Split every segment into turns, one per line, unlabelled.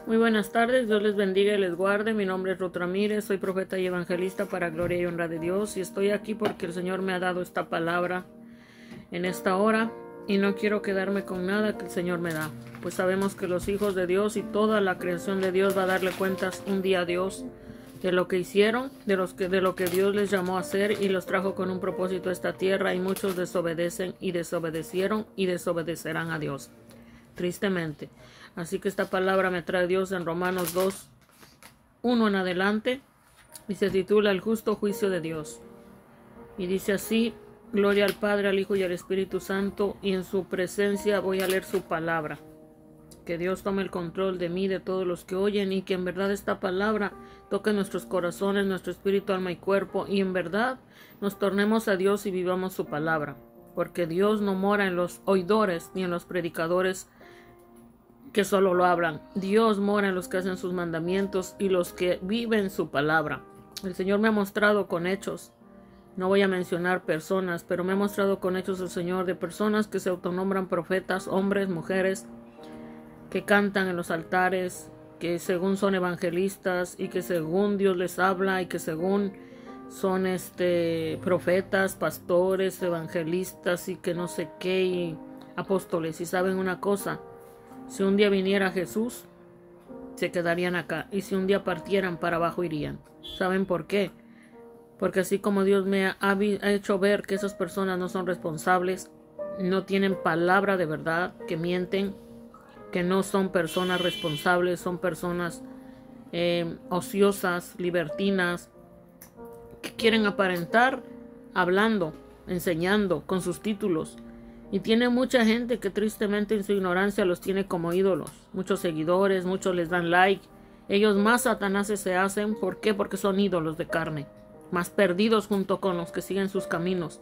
Muy buenas tardes, Dios les bendiga y les guarde. Mi nombre es Ruth Ramírez, soy profeta y evangelista para gloria y honra de Dios y estoy aquí porque el Señor me ha dado esta palabra en esta hora y no quiero quedarme con nada que el Señor me da, pues sabemos que los hijos de Dios y toda la creación de Dios va a darle cuentas un día a Dios de lo que hicieron, de lo que Dios les llamó a hacer y los trajo con un propósito a esta tierra, y muchos desobedecen y desobedecieron y desobedecerán a Dios, tristemente. Así que esta palabra me trae Dios en Romanos 2:1 en adelante y se titula El justo juicio de Dios. Y dice así: gloria al Padre, al Hijo y al Espíritu Santo, y en su presencia voy a leer su palabra. Que Dios tome el control de mí, de todos los que oyen, y que en verdad esta palabra toque nuestros corazones, nuestro espíritu, alma y cuerpo, y en verdad nos tornemos a Dios y vivamos su palabra. Porque Dios no mora en los oidores ni en los predicadores que solo lo hablan. Dios mora en los que hacen sus mandamientos y los que viven su palabra. El Señor me ha mostrado con hechos, no voy a mencionar personas, pero me ha mostrado con hechos el Señor de personas que se autonombran profetas, hombres, mujeres, que cantan en los altares, que según son evangelistas y que según Dios les habla y que según son profetas, pastores, evangelistas y que no sé qué, y apóstoles. Y saben una cosa: si un día viniera Jesús, se quedarían acá, y si un día partieran, para abajo irían. ¿Saben por qué? Porque así como Dios me ha hecho ver que esas personas no son responsables, no tienen palabra de verdad, que mienten, que no son personas responsables, son personas ociosas, libertinas, que quieren aparentar hablando, enseñando, con sus títulos. Y tiene mucha gente que tristemente en su ignorancia los tiene como ídolos. Muchos seguidores, muchos les dan like. Ellos más satanáses se hacen. ¿Por qué? Porque son ídolos de carne. Más perdidos junto con los que siguen sus caminos.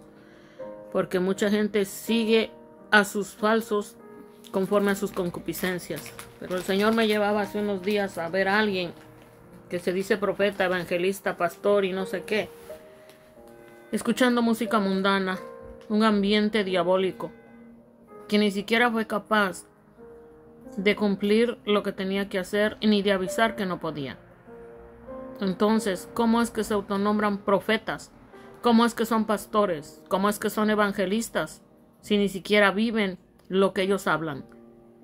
Porque mucha gente sigue a sus falsos conforme a sus concupiscencias. Pero el Señor me llevaba hace unos días a ver a alguien que se dice profeta, evangelista, pastor y no sé qué, escuchando música mundana, un ambiente diabólico, que ni siquiera fue capaz de cumplir lo que tenía que hacer ni de avisar que no podía. Entonces, ¿cómo es que se autonombran profetas? ¿Cómo es que son pastores? ¿Cómo es que son evangelistas? Si ni siquiera viven lo que ellos hablan.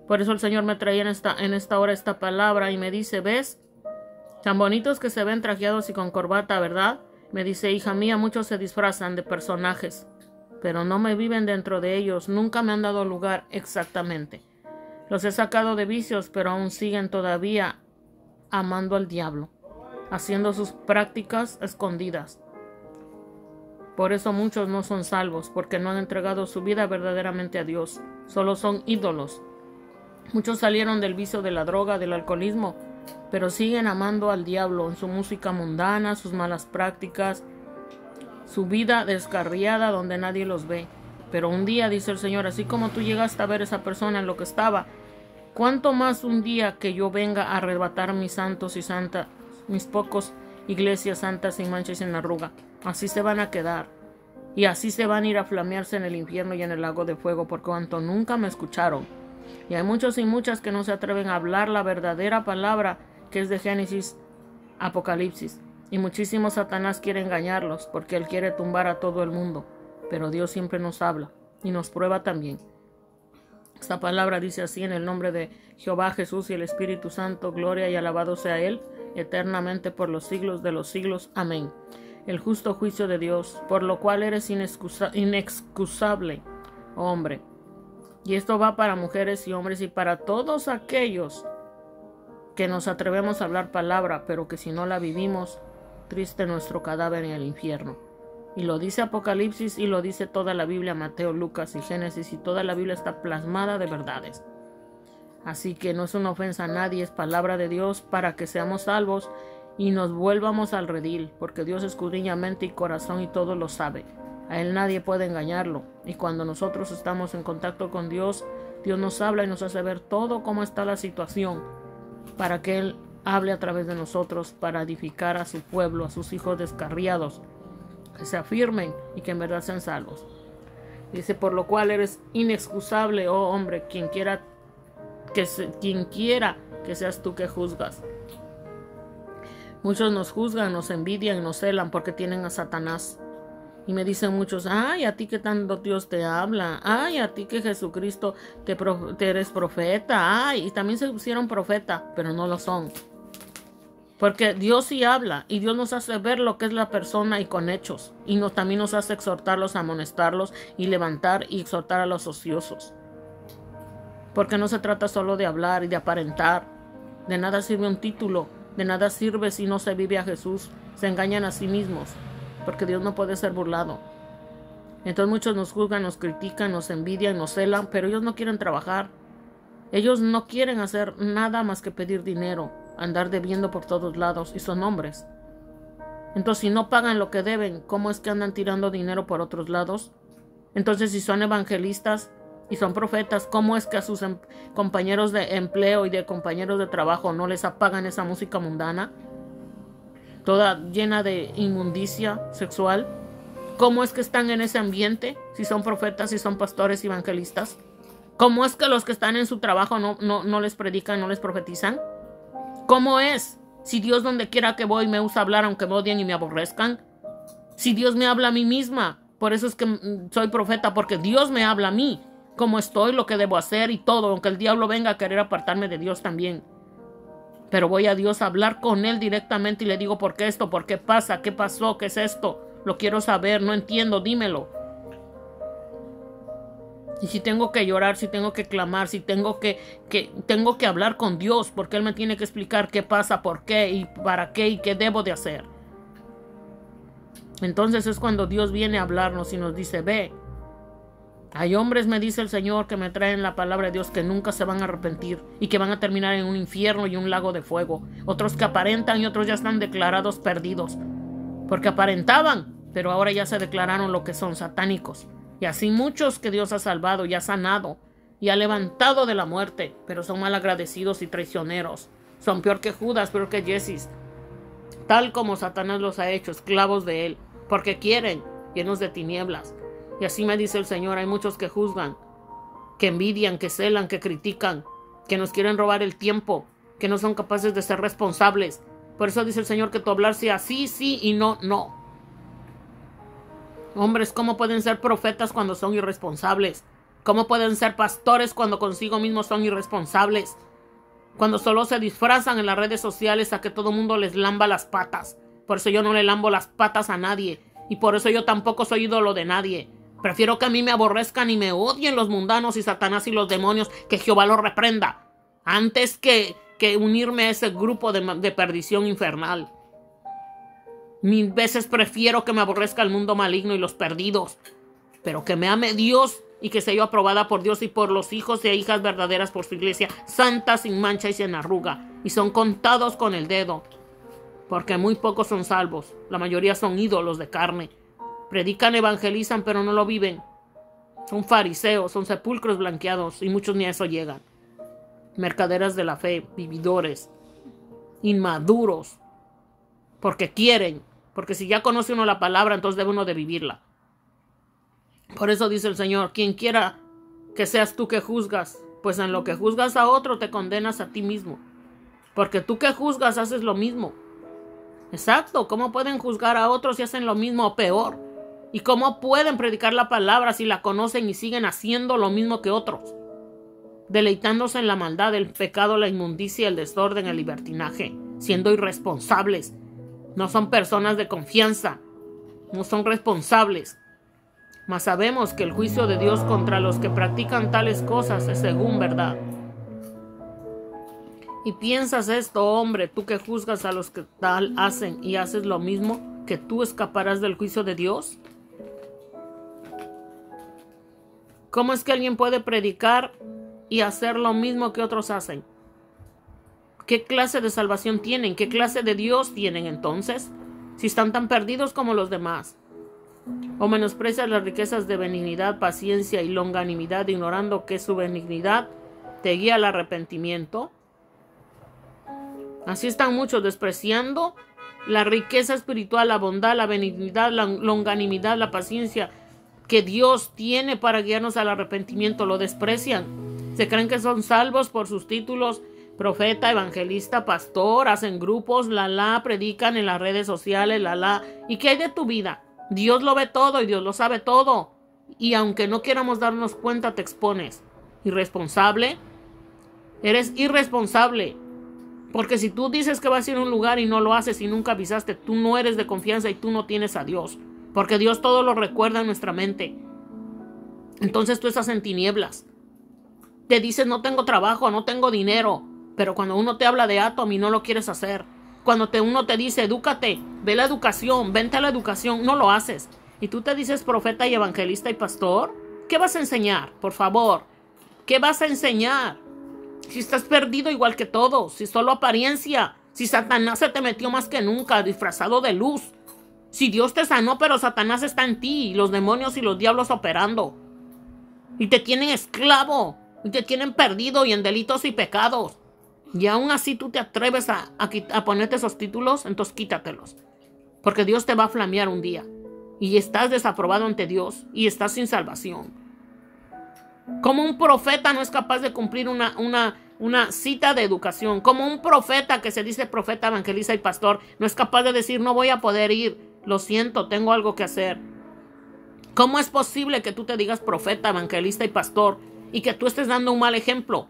Por eso el Señor me traía en esta hora esta palabra y me dice: ¿ves? Tan bonitos que se ven trajeados y con corbata, ¿verdad? Me dice: hija mía, muchos se disfrazan de personajes, pero no me viven dentro de ellos, nunca me han dado lugar exactamente. Los he sacado de vicios, pero aún siguen todavía amando al diablo, haciendo sus prácticas escondidas. Por eso muchos no son salvos, porque no han entregado su vida verdaderamente a Dios, solo son ídolos. Muchos salieron del vicio de la droga, del alcoholismo, pero siguen amando al diablo en su música mundana, sus malas prácticas, su vida descarriada donde nadie los ve. Pero un día, dice el Señor, así como tú llegaste a ver a esa persona en lo que estaba, ¿cuánto más un día que yo venga a arrebatar mis santos y santas, mis pocos iglesias santas sin mancha y sin arruga? Así se van a quedar, y así se van a ir a flamearse en el infierno y en el lago de fuego, por cuanto nunca me escucharon. Y hay muchos y muchas que no se atreven a hablar la verdadera palabra, que es de Génesis, Apocalipsis. Y muchísimo Satanás quiere engañarlos, porque él quiere tumbar a todo el mundo. Pero Dios siempre nos habla y nos prueba también. Esta palabra dice así: en el nombre de Jehová, Jesús y el Espíritu Santo, gloria y alabado sea Él, eternamente por los siglos de los siglos. Amén. El justo juicio de Dios, por lo cual eres inexcusable, hombre. Y esto va para mujeres y hombres y para todos aquellos que nos atrevemos a hablar palabra, pero que si no la vivimos, triste nuestro cadáver en el infierno. Y lo dice Apocalipsis y lo dice toda la Biblia, Mateo, Lucas y Génesis, y toda la Biblia está plasmada de verdades. Así que no es una ofensa a nadie, es palabra de Dios para que seamos salvos y nos vuelvamos al redil, porque Dios escudriña mente y corazón y todo lo sabe. A Él nadie puede engañarlo, y cuando nosotros estamos en contacto con Dios, Dios nos habla y nos hace ver todo cómo está la situación, para que Él hable a través de nosotros, para edificar a su pueblo, a sus hijos descarriados, que se afirmen y que en verdad sean salvos. Dice: por lo cual eres inexcusable, oh hombre, quien quiera que seas tú que juzgas. Muchos nos juzgan, nos envidian, nos celan porque tienen a Satanás. Y me dicen muchos, ay, a ti que tanto Dios te habla, ay, a ti que Jesucristo te eres profeta, ay, y también se pusieron profeta, pero no lo son. Porque Dios sí habla y Dios nos hace ver lo que es la persona y con hechos. Y también nos hace exhortarlos, amonestarlos y levantar y exhortar a los ociosos. Porque no se trata solo de hablar y de aparentar. De nada sirve un título, de nada sirve si no se vive a Jesús. Se engañan a sí mismos. Porque Dios no puede ser burlado. Entonces muchos nos juzgan, nos critican, nos envidian, nos celan, pero ellos no quieren trabajar. Ellos no quieren hacer nada más que pedir dinero, andar debiendo por todos lados, y son hombres. Entonces si no pagan lo que deben, ¿cómo es que andan tirando dinero por otros lados? Entonces si son evangelistas y son profetas, ¿cómo es que a sus compañeros de empleo y de compañeros de trabajo no les apagan esa música mundana? Toda llena de inmundicia sexual. ¿Cómo es que están en ese ambiente? Si son profetas, si son pastores, evangelistas. ¿Cómo es que los que están en su trabajo no les predican, no les profetizan? ¿Cómo es? Si Dios donde quiera que voy me usa hablar aunque me odien y me aborrezcan. Si Dios me habla a mí misma. Por eso es que soy profeta, porque Dios me habla a mí. Cómo estoy, lo que debo hacer y todo. Aunque el diablo venga a querer apartarme de Dios también. Pero voy a Dios a hablar con Él directamente y le digo, ¿por qué esto? ¿Por qué pasa? ¿Qué pasó? ¿Qué es esto? Lo quiero saber, no entiendo, dímelo. Y si tengo que llorar, si tengo que clamar, si tengo que hablar con Dios, porque Él me tiene que explicar qué pasa, por qué y para qué y qué debo de hacer. Entonces es cuando Dios viene a hablarnos y nos dice, ve. Hay hombres, me dice el Señor, que me traen la palabra de Dios que nunca se van a arrepentir y que van a terminar en un infierno y un lago de fuego. Otros que aparentan y otros ya están declarados perdidos. Porque aparentaban, pero ahora ya se declararon lo que son, satánicos. Y así muchos que Dios ha salvado y ha sanado y ha levantado de la muerte, pero son malagradecidos y traicioneros. Son peor que Judas, peor que Jesús. Tal como Satanás los ha hecho, esclavos de él, porque quieren, llenos de tinieblas. Y así me dice el Señor, hay muchos que juzgan, que envidian, que celan, que critican, que nos quieren robar el tiempo, que no son capaces de ser responsables. Por eso dice el Señor que tu hablar sea sí, sí y no, no. Hombres, ¿cómo pueden ser profetas cuando son irresponsables? ¿Cómo pueden ser pastores cuando consigo mismos son irresponsables? Cuando solo se disfrazan en las redes sociales a que todo el mundo les lamba las patas. Por eso yo no le lambo las patas a nadie. Y por eso yo tampoco soy ídolo de nadie. Prefiero que a mí me aborrezcan y me odien los mundanos y Satanás y los demonios, que Jehová los reprenda, antes que unirme a ese grupo de perdición infernal. Mil veces prefiero que me aborrezca el mundo maligno y los perdidos, pero que me ame Dios y que sea yo aprobada por Dios y por los hijos e hijas verdaderas por su iglesia, santas, sin mancha y sin arruga, y son contados con el dedo, porque muy pocos son salvos, la mayoría son ídolos de carne. Predican, evangelizan, pero no lo viven. Son fariseos, son sepulcros blanqueados y muchos ni a eso llegan. Mercaderas de la fe, vividores, inmaduros, porque quieren, porque si ya conoce uno la palabra, entonces debe uno de vivirla. Por eso dice el Señor, quien quiera que seas tú que juzgas, pues en lo que juzgas a otro te condenas a ti mismo, porque tú que juzgas haces lo mismo. Exacto, ¿cómo pueden juzgar a otros si hacen lo mismo o peor? ¿Y cómo pueden predicar la palabra si la conocen y siguen haciendo lo mismo que otros? Deleitándose en la maldad, el pecado, la inmundicia, el desorden, el libertinaje, siendo irresponsables. No son personas de confianza, no son responsables. Mas sabemos que el juicio de Dios contra los que practican tales cosas es según verdad. ¿Y piensas esto, hombre, tú que juzgas a los que tal hacen y haces lo mismo, que tú escaparás del juicio de Dios? ¿Cómo es que alguien puede predicar y hacer lo mismo que otros hacen? ¿Qué clase de salvación tienen? ¿Qué clase de Dios tienen entonces? Si están tan perdidos como los demás. ¿O menosprecias las riquezas de benignidad, paciencia y longanimidad, ignorando que su benignidad te guía al arrepentimiento? Así están muchos despreciando la riqueza espiritual, la bondad, la benignidad, la longanimidad, la paciencia que Dios tiene para guiarnos al arrepentimiento. Lo desprecian. Se creen que son salvos por sus títulos, profeta, evangelista, pastor, hacen grupos, predican en las redes sociales, ¿Y qué hay de tu vida? Dios lo ve todo y Dios lo sabe todo. Y aunque no queramos darnos cuenta, te expones. ¿Irresponsable? Eres irresponsable. Porque si tú dices que vas a ir a un lugar y no lo haces y nunca avisaste, tú no eres de confianza y tú no tienes a Dios. Porque Dios todo lo recuerda en nuestra mente. Entonces tú estás en tinieblas. Te dices, no tengo trabajo, no tengo dinero. Pero cuando uno te habla de Atomy, no lo quieres hacer. Cuando uno te dice, edúcate, ve la educación, vente a la educación, no lo haces. Y tú te dices profeta y evangelista y pastor. ¿Qué vas a enseñar? Por favor. ¿Qué vas a enseñar? Si estás perdido igual que todos, si solo apariencia, si Satanás se te metió más que nunca, disfrazado de luz. Si Dios te sanó, pero Satanás está en ti, y los demonios y los diablos operando. Y te tienen esclavo, y te tienen perdido y en delitos y pecados. Y aún así tú te atreves a ponerte esos títulos, entonces quítatelos. Porque Dios te va a flamear un día. Y estás desaprobado ante Dios y estás sin salvación. Como un profeta no es capaz de cumplir una cita de educación. Como un profeta que se dice profeta, evangelista y pastor no es capaz de decir no voy a poder ir. Lo siento, tengo algo que hacer. ¿Cómo es posible que tú te digas profeta, evangelista y pastor y que tú estés dando un mal ejemplo?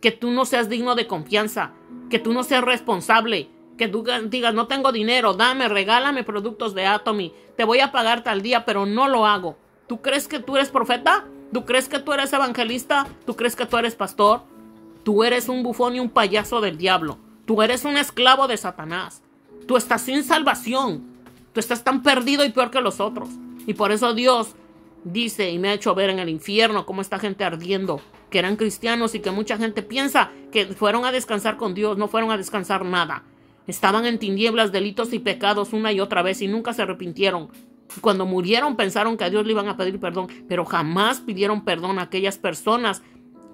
Que tú no seas digno de confianza, que tú no seas responsable, que tú digas, no tengo dinero, regálame productos de Atomy, te voy a pagar tal día, pero no lo hago. ¿Tú crees que tú eres profeta? ¿Tú crees que tú eres evangelista? ¿Tú crees que tú eres pastor? Tú eres un bufón y un payaso del diablo. Tú eres un esclavo de Satanás. Tú estás sin salvación. Tú estás tan perdido y peor que los otros. Y por eso Dios dice y me ha hecho ver en el infierno cómo está gente ardiendo, que eran cristianos y que mucha gente piensa que fueron a descansar con Dios. No fueron a descansar nada. Estaban en tinieblas, delitos y pecados una y otra vez y nunca se arrepintieron. Cuando murieron pensaron que a Dios le iban a pedir perdón, pero jamás pidieron perdón a aquellas personas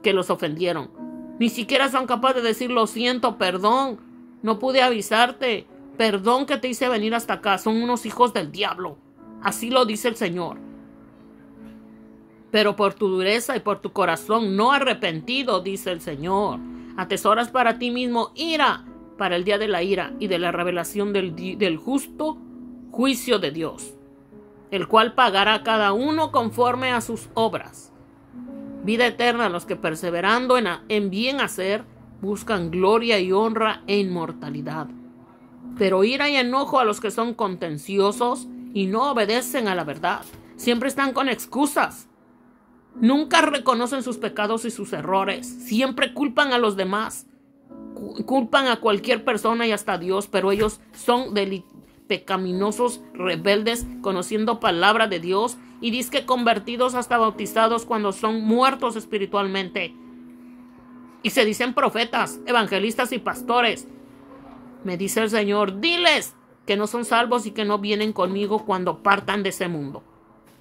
que los ofendieron. Ni siquiera son capaces de decir lo siento, perdón, no pude avisarte, perdón que te hice venir hasta acá. Son unos hijos del diablo. Así lo dice el Señor. Pero por tu dureza y por tu corazón no arrepentido, dice el Señor, atesoras para ti mismo ira para el día de la ira y de la revelación del justo juicio de Dios, el cual pagará a cada uno conforme a sus obras. Vida eterna a los que perseverando en bien hacer buscan gloria y honra e inmortalidad. Pero ira y enojo a los que son contenciosos y no obedecen a la verdad. Siempre están con excusas. Nunca reconocen sus pecados y sus errores. Siempre culpan a los demás. Culpan a cualquier persona y hasta a Dios, pero ellos son pecaminosos, rebeldes, conociendo palabra de Dios y dizque convertidos hasta bautizados cuando son muertos espiritualmente. Y se dicen profetas, evangelistas y pastores. Me dice el Señor, diles que no son salvos y que no vienen conmigo cuando partan de ese mundo.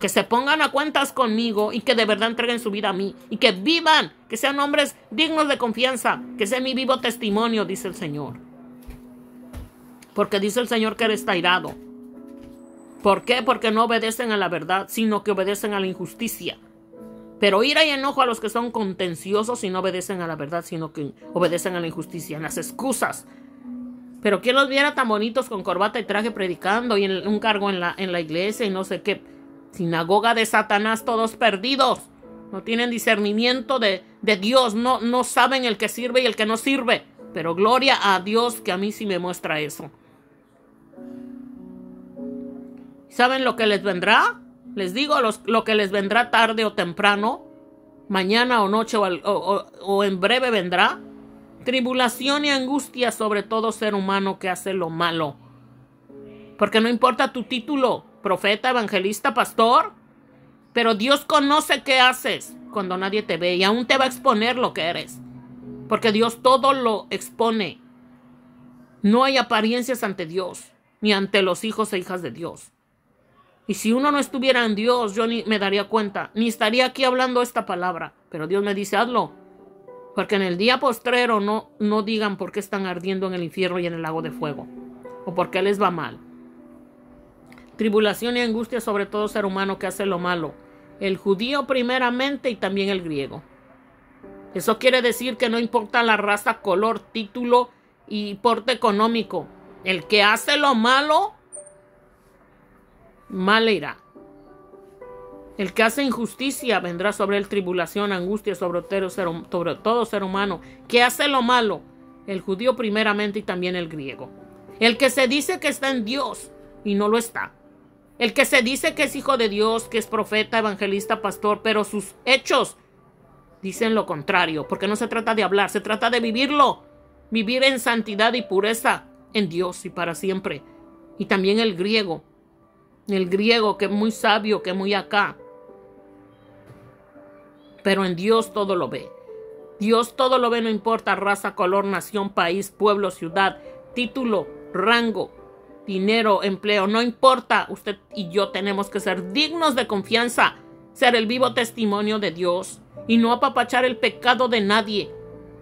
Que se pongan a cuentas conmigo y que de verdad entreguen su vida a mí. Y que vivan, que sean hombres dignos de confianza. Que sea mi vivo testimonio, dice el Señor. Porque dice el Señor que eres airado. ¿Por qué? Porque no obedecen a la verdad, sino que obedecen a la injusticia. Pero ira y enojo a los que son contenciosos y no obedecen a la verdad, sino que obedecen a la injusticia, en las excusas. Pero ¿quién los viera tan bonitos con corbata y traje predicando y en un cargo en la iglesia y no sé qué? Sinagoga de Satanás, todos perdidos. No tienen discernimiento de Dios. No saben el que sirve y el que no sirve. Pero gloria a Dios que a mí sí me muestra eso. ¿Saben lo que les vendrá? Les digo lo que les vendrá tarde o temprano. Mañana o noche o en breve vendrá. Tribulación y angustia sobre todo ser humano que hace lo malo. Porque no importa tu título, profeta, evangelista, pastor, pero Dios conoce qué haces cuando nadie te ve y aún te va a exponer lo que eres. Porque Dios todo lo expone. No hay apariencias ante Dios, ni ante los hijos e hijas de Dios. Y si uno no estuviera en Dios, yo ni me daría cuenta, ni estaría aquí hablando esta palabra. Pero Dios me dice, hazlo. Porque en el día postrero no digan por qué están ardiendo en el infierno y en el lago de fuego. O por qué les va mal. Tribulación y angustia sobre todo ser humano que hace lo malo. El judío primeramente y también el griego. Eso quiere decir que no importa la raza, color, título y porte económico. El que hace lo malo, mal le irá. El que hace injusticia, vendrá sobre él tribulación, angustia sobre todo ser humano. Que hace lo malo, el judío primeramente y también el griego. El que se dice que está en Dios y no lo está. El que se dice que es hijo de Dios, que es profeta, evangelista, pastor, pero sus hechos dicen lo contrario, porque no se trata de hablar, se trata de vivirlo. Vivir en santidad y pureza en Dios y para siempre. Y también el griego que es muy sabio, que es muy acá. Pero en Dios todo lo ve. Dios todo lo ve, no importa raza, color, nación, país, pueblo, ciudad, título, rango, dinero, empleo, no importa. Usted y yo tenemos que ser dignos de confianza, ser el vivo testimonio de Dios y no apapachar el pecado de nadie,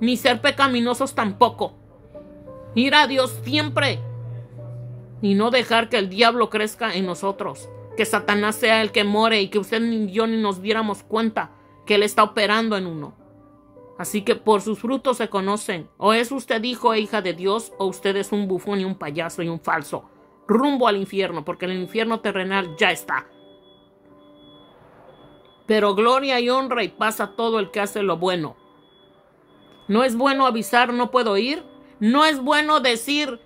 ni ser pecaminosos tampoco. Ir a Dios siempre y no dejar que el diablo crezca en nosotros, que Satanás sea el que more y que usted ni yo ni nos diéramos cuenta que él está operando en uno. Así que por sus frutos se conocen. O es usted hijo e hija de Dios, o usted es un bufón y un payaso y un falso, rumbo al infierno, porque el infierno terrenal ya está. Pero gloria y honra y paz a todo el que hace lo bueno. No es bueno avisar, no puedo ir. No es bueno decir,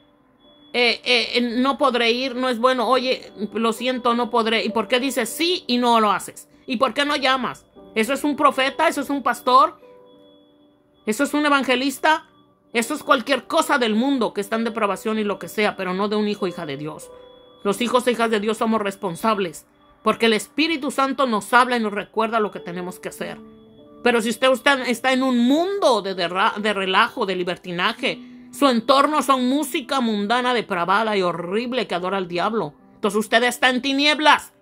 no podré ir. No es bueno, oye, lo siento, no podré. ¿Y por qué dices sí y no lo haces? ¿Y por qué no llamas? ¿Eso es un profeta? ¿Eso es un pastor? ¿Eso es un evangelista? Eso es cualquier cosa del mundo que está en depravación y lo que sea, pero no de un hijo o hija de Dios. Los hijos e hijas de Dios somos responsables, porque el Espíritu Santo nos habla y nos recuerda lo que tenemos que hacer. Pero si usted está en un mundo de relajo, de libertinaje, su entorno son música mundana, depravada y horrible que adora al diablo, entonces usted está en tinieblas.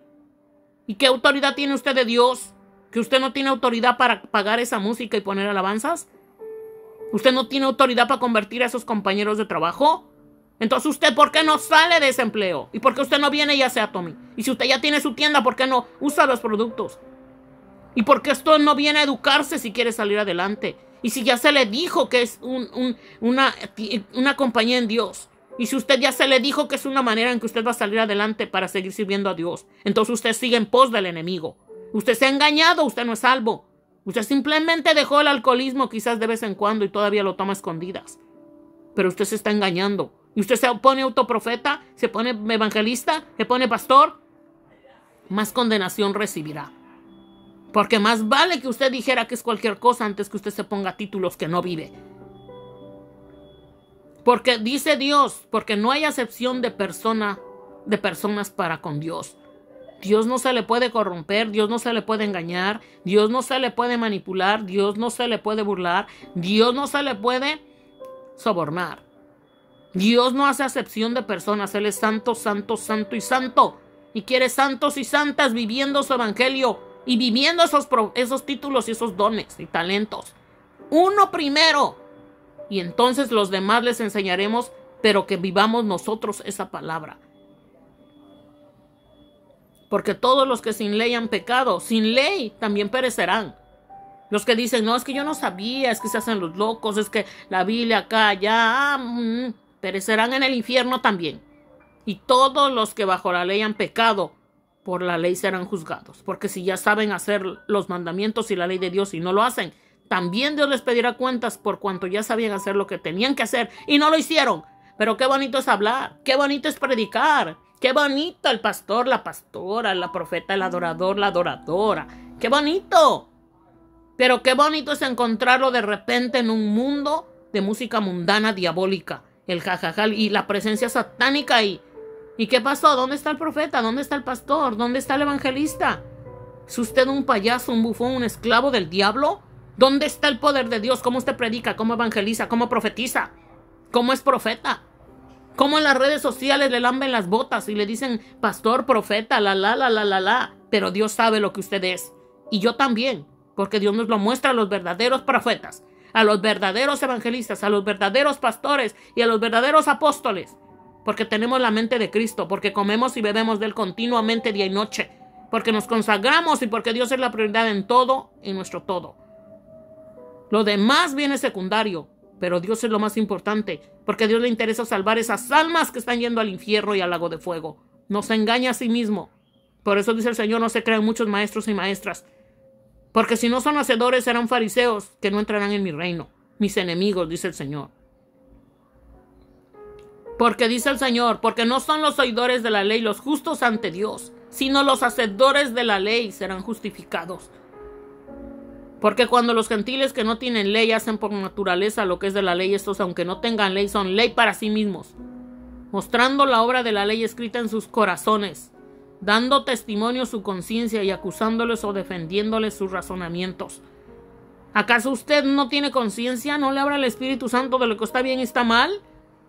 ¿Y qué autoridad tiene usted de Dios? ¿Que usted no tiene autoridad para pagar esa música y poner alabanzas? ¿Usted no tiene autoridad para convertir a esos compañeros de trabajo? Entonces, ¿usted por qué no sale de ese empleo? ¿Y por qué usted no viene y hace Atomy? Y si usted ya tiene su tienda, ¿por qué no usa los productos? ¿Y por qué usted no viene a educarse si quiere salir adelante? Y si ya se le dijo que es una compañía en Dios. Y si usted ya se le dijo que es una manera en que usted va a salir adelante para seguir sirviendo a Dios. Entonces usted sigue en pos del enemigo. Usted se ha engañado, usted no es salvo. Usted simplemente dejó el alcoholismo quizás de vez en cuando y todavía lo toma a escondidas. Pero usted se está engañando. Y usted se pone autoprofeta, se pone evangelista, se pone pastor. Más condenación recibirá. Porque más vale que usted dijera que es cualquier cosa antes que usted se ponga títulos que no vive. Porque dice Dios, porque no hay acepción de personas para con Dios. Dios no se le puede corromper, Dios no se le puede engañar, Dios no se le puede manipular, Dios no se le puede burlar, Dios no se le puede sobornar. Dios no hace acepción de personas, Él es santo, santo, santo y santo. Y quiere santos y santas viviendo su evangelio y viviendo esos títulos y esos dones y talentos. Uno primero. Y entonces los demás les enseñaremos, pero que vivamos nosotros esa palabra. Porque todos los que sin ley han pecado, sin ley también perecerán. Los que dicen, no, es que yo no sabía, es que se hacen los locos, es que la Biblia acá, allá, perecerán en el infierno también. Y todos los que bajo la ley han pecado, por la ley serán juzgados. Porque si ya saben hacer los mandamientos y la ley de Dios y no lo hacen, también Dios les pedirá cuentas por cuanto ya sabían hacer lo que tenían que hacer y no lo hicieron. Pero qué bonito es hablar, qué bonito es predicar. Qué bonito el pastor, la pastora, la profeta, el adorador, la adoradora. ¡Qué bonito! Pero qué bonito es encontrarlo de repente en un mundo de música mundana, diabólica. El jajaja y la presencia satánica ahí. ¿Y qué pasó? ¿Dónde está el profeta? ¿Dónde está el pastor? ¿Dónde está el evangelista? ¿Es usted un payaso, un bufón, un esclavo del diablo? ¿Dónde está el poder de Dios? ¿Cómo usted predica? ¿Cómo evangeliza? ¿Cómo profetiza? ¿Cómo es profeta? ¿Cómo en las redes sociales le lamben las botas y le dicen pastor, profeta, la? Pero Dios sabe lo que usted es. Y yo también, porque Dios nos lo muestra a los verdaderos profetas, a los verdaderos evangelistas, a los verdaderos pastores y a los verdaderos apóstoles. Porque tenemos la mente de Cristo, porque comemos y bebemos de Él continuamente día y noche, porque nos consagramos y porque Dios es la prioridad en todo y nuestro todo. Lo demás viene secundario, pero Dios es lo más importante, porque a Dios le interesa salvar esas almas que están yendo al infierno y al lago de fuego. No se engaña a sí mismo. Por eso dice el Señor, no se crean muchos maestros y maestras, porque si no son hacedores serán fariseos que no entrarán en mi reino. Mis enemigos, dice el Señor. Porque dice el Señor, porque no son los oidores de la ley los justos ante Dios, sino los hacedores de la ley serán justificados. Porque cuando los gentiles que no tienen ley hacen por naturaleza lo que es de la ley, estos aunque no tengan ley son ley para sí mismos, mostrando la obra de la ley escrita en sus corazones, dando testimonio su conciencia y acusándoles o defendiéndoles sus razonamientos. ¿Acaso usted no tiene conciencia? ¿No le habla el Espíritu Santo de lo que está bien y está mal?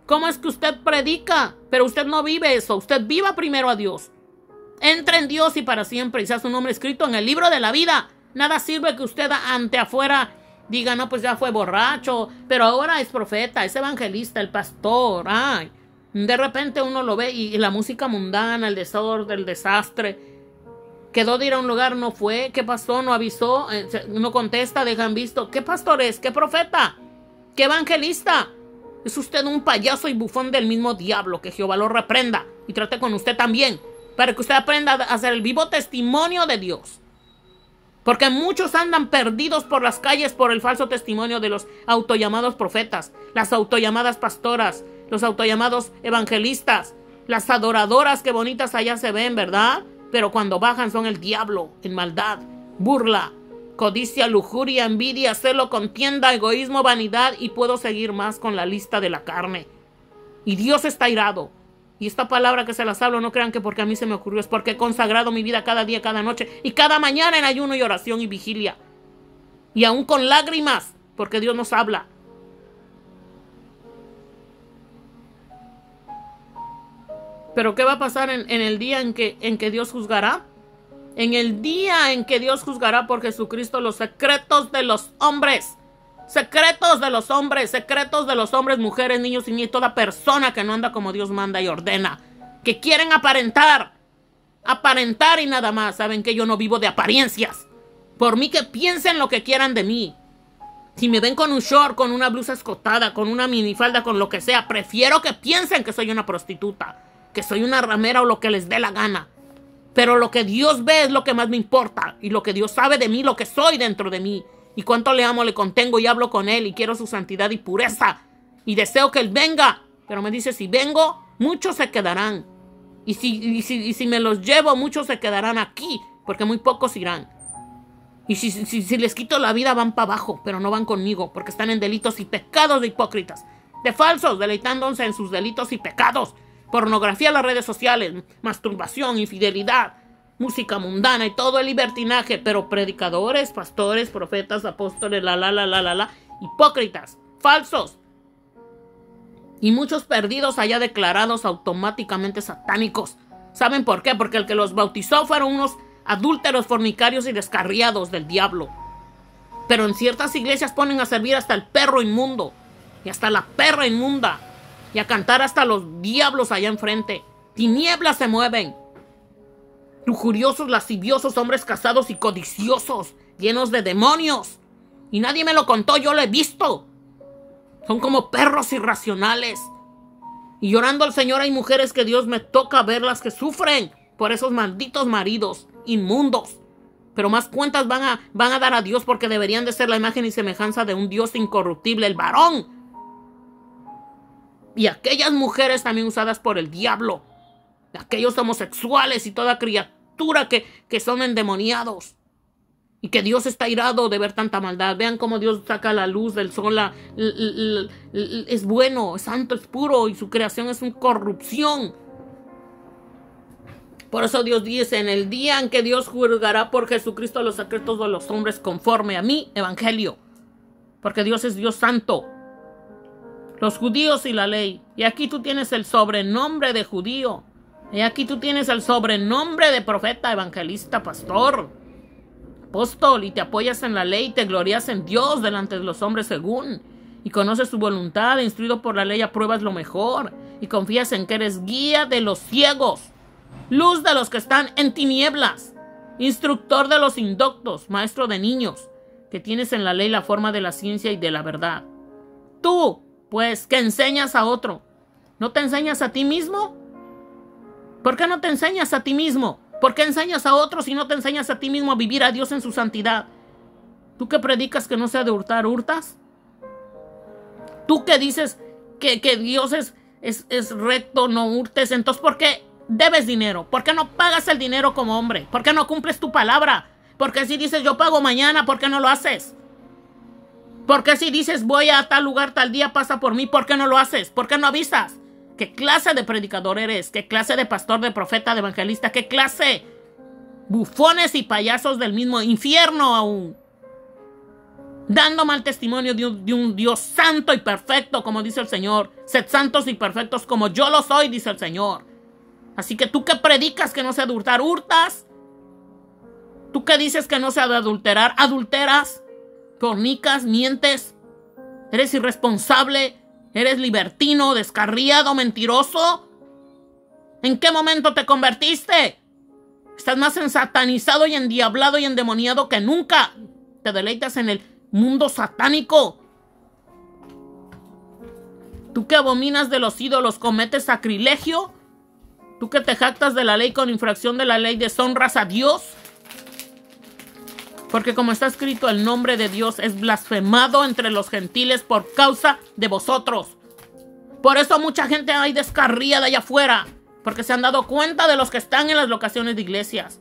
¿Cómo es que usted predica, pero usted no vive eso? Usted viva primero a Dios. Entre en Dios y para siempre y sea su nombre escrito en el libro de la vida. Nada sirve que usted ante afuera diga, no, pues ya fue borracho, pero ahora es profeta, es evangelista, el pastor. Ay, de repente uno lo ve y la música mundana, el desorden, el desastre. Quedó de ir a un lugar, no fue. ¿Qué pasó? No avisó, no contesta, dejan visto. ¿Qué pastor es? ¿Qué profeta? ¿Qué evangelista? Es usted un payaso y bufón del mismo diablo. Que Jehová lo reprenda y trate con usted también, para que usted aprenda a hacer el vivo testimonio de Dios. Porque muchos andan perdidos por las calles por el falso testimonio de los autollamados profetas, las autollamadas pastoras, los autollamados evangelistas, las adoradoras que bonitas allá se ven, ¿verdad? Pero cuando bajan son el diablo en maldad, burla, codicia, lujuria, envidia, celo, contienda, egoísmo, vanidad, y puedo seguir más con la lista de la carne. Y Dios está airado. Y esta palabra que se las hablo, no crean que porque a mí se me ocurrió, es porque he consagrado mi vida cada día, cada noche y cada mañana en ayuno y oración y vigilia. Y aún con lágrimas, porque Dios nos habla. Pero ¿qué va a pasar en el día en que Dios juzgará? En el día en que Dios juzgará por Jesucristo los secretos de los hombres. Secretos de los hombres, mujeres, niños y niñas, toda persona que no anda como Dios manda y ordena. Que quieren aparentar y nada más. Saben que yo no vivo de apariencias. Por mí que piensen lo que quieran de mí. Si me ven con un short, con una blusa escotada, con una minifalda, con lo que sea, prefiero que piensen que soy una prostituta, que soy una ramera o lo que les dé la gana. Pero lo que Dios ve es lo que más me importa. Y lo que Dios sabe de mí, lo que soy dentro de mí. Y cuánto le amo, le contengo y hablo con Él. Y quiero su santidad y pureza. Y deseo que Él venga. Pero me dice, si vengo, muchos se quedarán. Y si me los llevo, muchos se quedarán aquí. Porque muy pocos irán. Y si les quito la vida, van para abajo. Pero no van conmigo. Porque están en delitos y pecados de hipócritas. De falsos, deleitándose en sus delitos y pecados. Pornografía en las redes sociales, masturbación, infidelidad, música mundana y todo el libertinaje, pero predicadores, pastores, profetas, apóstoles, hipócritas, falsos. Y muchos perdidos allá declarados automáticamente satánicos. ¿Saben por qué? Porque el que los bautizó fueron unos adúlteros, fornicarios y descarriados del diablo. Pero en ciertas iglesias ponen a servir hasta el perro inmundo y hasta la perra inmunda. Y a cantar hasta los diablos allá enfrente. Tinieblas se mueven. Lujuriosos, lasciviosos, hombres casados y codiciosos, llenos de demonios. Y nadie me lo contó, yo lo he visto. Son como perros irracionales. Y llorando al Señor hay mujeres que Dios me toca verlas que sufren por esos malditos maridos inmundos. Pero más cuentas van a dar a Dios porque deberían de ser la imagen y semejanza de un Dios incorruptible, el varón. Y aquellas mujeres también usadas por el diablo. Aquellos homosexuales y toda criatura que son endemoniados. Y que Dios está airado de ver tanta maldad. Vean cómo Dios saca la luz del sol. Es bueno, es santo, es puro. Y su creación es una corrupción. Por eso Dios dice, en el día en que Dios juzgará por Jesucristo los secretos de los hombres conforme a mi evangelio. Porque Dios es Dios santo. Los judíos y la ley. Y aquí tú tienes el sobrenombre de judío. Y aquí tú tienes el sobrenombre de profeta, evangelista, pastor, apóstol. Y te apoyas en la ley y te glorias en Dios delante de los hombres según. Y conoces su voluntad, instruido por la ley, apruebas lo mejor. Y confías en que eres guía de los ciegos, luz de los que están en tinieblas, instructor de los indoctos, maestro de niños, que tienes en la ley la forma de la ciencia y de la verdad. Tú, pues, que enseñas a otro, ¿no te enseñas a ti mismo? ¿Por qué no te enseñas a ti mismo? ¿Por qué enseñas a otros y no te enseñas a ti mismo a vivir a Dios en su santidad? ¿Tú que predicas que no sea de hurtar, hurtas? ¿Tú que dices que Dios es recto, no hurtes? Entonces, ¿por qué debes dinero? ¿Por qué no pagas el dinero como hombre? ¿Por qué no cumples tu palabra? ¿Por qué si dices yo pago mañana, por qué no lo haces? ¿Por qué si dices voy a tal lugar, tal día, pasa por mí, por qué no lo haces? ¿Por qué no avisas? ¿Qué clase de predicador eres? ¿Qué clase de pastor, de profeta, de evangelista? ¿Qué clase? Bufones y payasos del mismo infierno aún. Dando mal testimonio de un Dios santo y perfecto, como dice el Señor. Sed santos y perfectos como yo lo soy, dice el Señor. Así que tú que predicas que no se ha de hurtar, hurtas. Tú que dices que no se ha de adulterar, adulteras. Fornicas, mientes. Eres irresponsable. Eres libertino, descarriado, mentiroso. ¿En qué momento te convertiste? Estás más ensatanizado y endiablado y endemoniado que nunca. Te deleitas en el mundo satánico. Tú que abominas de los ídolos, cometes sacrilegio. Tú que te jactas de la ley con infracción de la ley, deshonras a Dios. Porque como está escrito, el nombre de Dios es blasfemado entre los gentiles por causa de vosotros. Por eso mucha gente hay descarriada allá afuera. Porque se han dado cuenta de los que están en las locaciones de iglesias.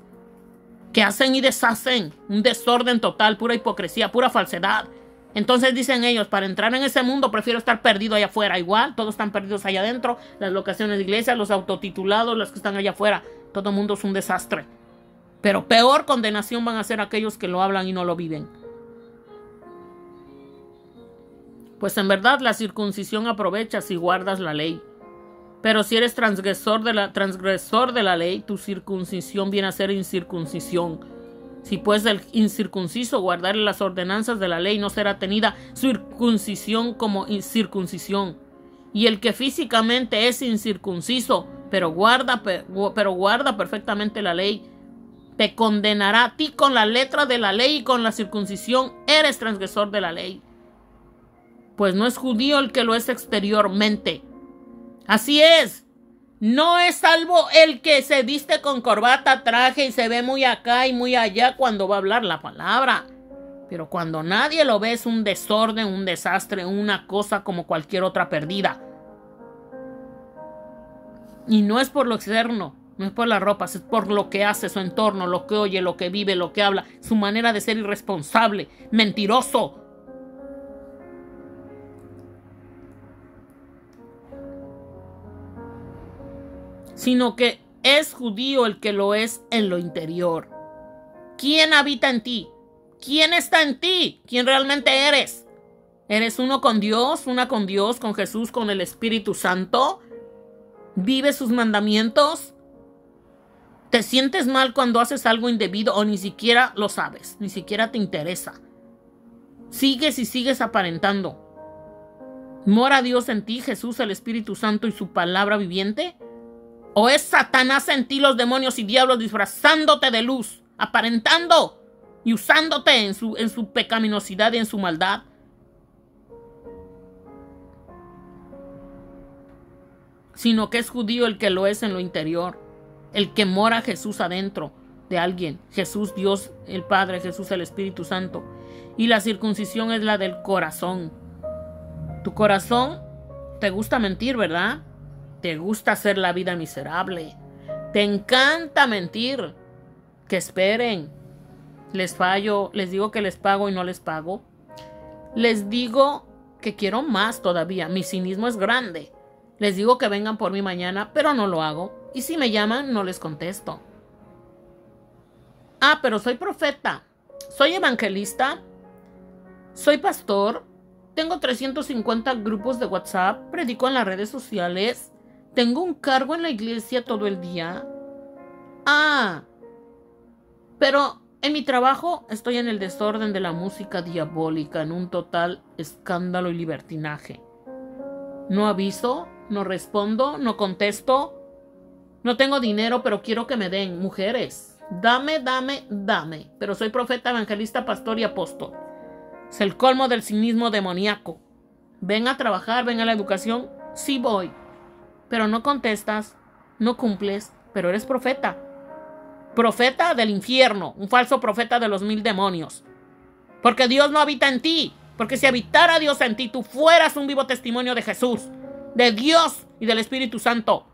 Que hacen y deshacen. Un desorden total, pura hipocresía, pura falsedad. Entonces dicen ellos, para entrar en ese mundo prefiero estar perdido allá afuera. Igual, todos están perdidos allá adentro. Las locaciones de iglesias, los autotitulados, los que están allá afuera. Todo el mundo es un desastre. Pero peor condenación van a ser aquellos que lo hablan y no lo viven. Pues en verdad la circuncisión aprovecha si guardas la ley. Pero si eres transgresor de la ley, tu circuncisión viene a ser incircuncisión. Si pues el incircunciso guardar las ordenanzas de la ley, no será tenida circuncisión como incircuncisión. Y el que físicamente es incircunciso, pero guarda perfectamente la ley, te condenará a ti con la letra de la ley y con la circuncisión eres transgresor de la ley. Pues no es judío el que lo es exteriormente. Así es. No es salvo el que se viste con corbata, traje y se ve muy acá y muy allá cuando va a hablar la palabra. Pero cuando nadie lo ve es un desorden, un desastre, una cosa como cualquier otra perdida. Y no es por lo externo. No es por la ropa, es por lo que hace, su entorno, lo que oye, lo que vive, lo que habla, su manera de ser irresponsable, mentiroso. Sino que es judío el que lo es en lo interior. ¿Quién habita en ti? ¿Quién está en ti? ¿Quién realmente eres? ¿Eres uno con Dios, una con Dios, con Jesús, con el Espíritu Santo? ¿Vives sus mandamientos? ¿Te sientes mal cuando haces algo indebido o ni siquiera lo sabes? Ni siquiera te interesa. Sigues y sigues aparentando. ¿Mora Dios en ti, Jesús, el Espíritu Santo y su palabra viviente? ¿O es Satanás en ti, los demonios y diablos disfrazándote de luz, aparentando y usándote en su pecaminosidad y en su maldad? Sino que es judío el que lo es en lo interior. El que mora Jesús adentro de alguien. Jesús, Dios, el Padre, Jesús, el Espíritu Santo. Y la circuncisión es la del corazón. Tu corazón te gusta mentir, ¿verdad? Te gusta hacer la vida miserable. Te encanta mentir. Que esperen. Les fallo. Les digo que les pago y no les pago. Les digo que quiero más todavía. Mi cinismo es grande. Les digo que vengan por mí mañana, pero no lo hago. Y si me llaman, no les contesto. Ah, pero soy profeta. Soy evangelista. Soy pastor. Tengo 350 grupos de WhatsApp. Predico en las redes sociales. Tengo un cargo en la iglesia todo el día. Ah, pero en mi trabajo estoy en el desorden de la música diabólica, en un total escándalo y libertinaje. No aviso, no respondo, no contesto. No tengo dinero, pero quiero que me den. Mujeres, dame, dame, dame. Pero soy profeta, evangelista, pastor y apóstol. Es el colmo del cinismo demoníaco. Ven a trabajar, ven a la educación. Sí voy. Pero no contestas, no cumples, pero eres profeta. Profeta del infierno, un falso profeta de los 1000 demonios. Porque Dios no habita en ti. Porque si habitara Dios en ti, tú fueras un vivo testimonio de Jesús, de Dios y del Espíritu Santo.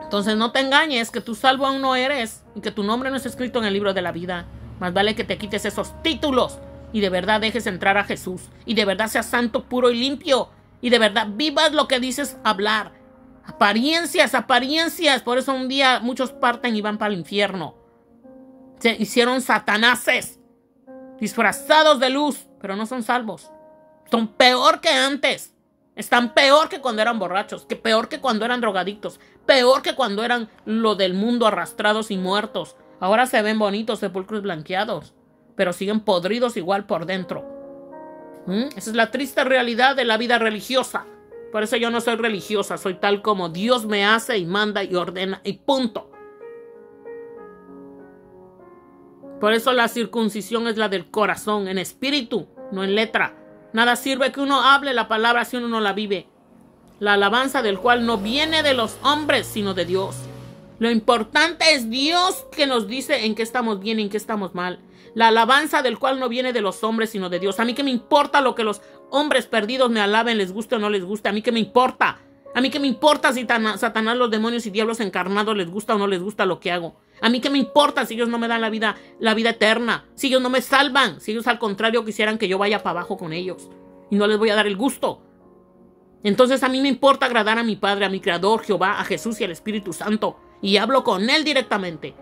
Entonces no te engañes que tú salvo aún no eres y que tu nombre no es escrito en el libro de la vida. Más vale que te quites esos títulos y de verdad dejes entrar a Jesús y de verdad seas santo, puro y limpio y de verdad vivas lo que dices hablar. Apariencias, apariencias. Por eso un día muchos parten y van para el infierno. Se hicieron satanases, disfrazados de luz, pero no son salvos. Son peor que antes. Están peor que cuando eran borrachos, que peor que cuando eran drogadictos, peor que cuando eran lo del mundo arrastrados y muertos. Ahora se ven bonitos, sepulcros blanqueados, pero siguen podridos igual por dentro. Esa es la triste realidad de la vida religiosa. Por eso yo no soy religiosa, soy tal como Dios me hace y manda y ordena y punto. Por eso la circuncisión es la del corazón, en espíritu, no en letra. Nada sirve que uno hable la palabra si uno no la vive. La alabanza del cual no viene de los hombres, sino de Dios. Lo importante es Dios que nos dice en qué estamos bien y en qué estamos mal. La alabanza del cual no viene de los hombres, sino de Dios. A mí qué me importa lo que los hombres perdidos me alaben, les guste o no les guste. A mí qué me importa. A mí qué me importa si Satanás, los demonios y diablos encarnados les gusta o no les gusta lo que hago. A mí qué me importa si ellos no me dan la vida eterna, si ellos no me salvan, si ellos al contrario quisieran que yo vaya para abajo con ellos y no les voy a dar el gusto. Entonces a mí me importa agradar a mi Padre, a mi Creador, Jehová, a Jesús y al Espíritu Santo, y hablo con Él directamente.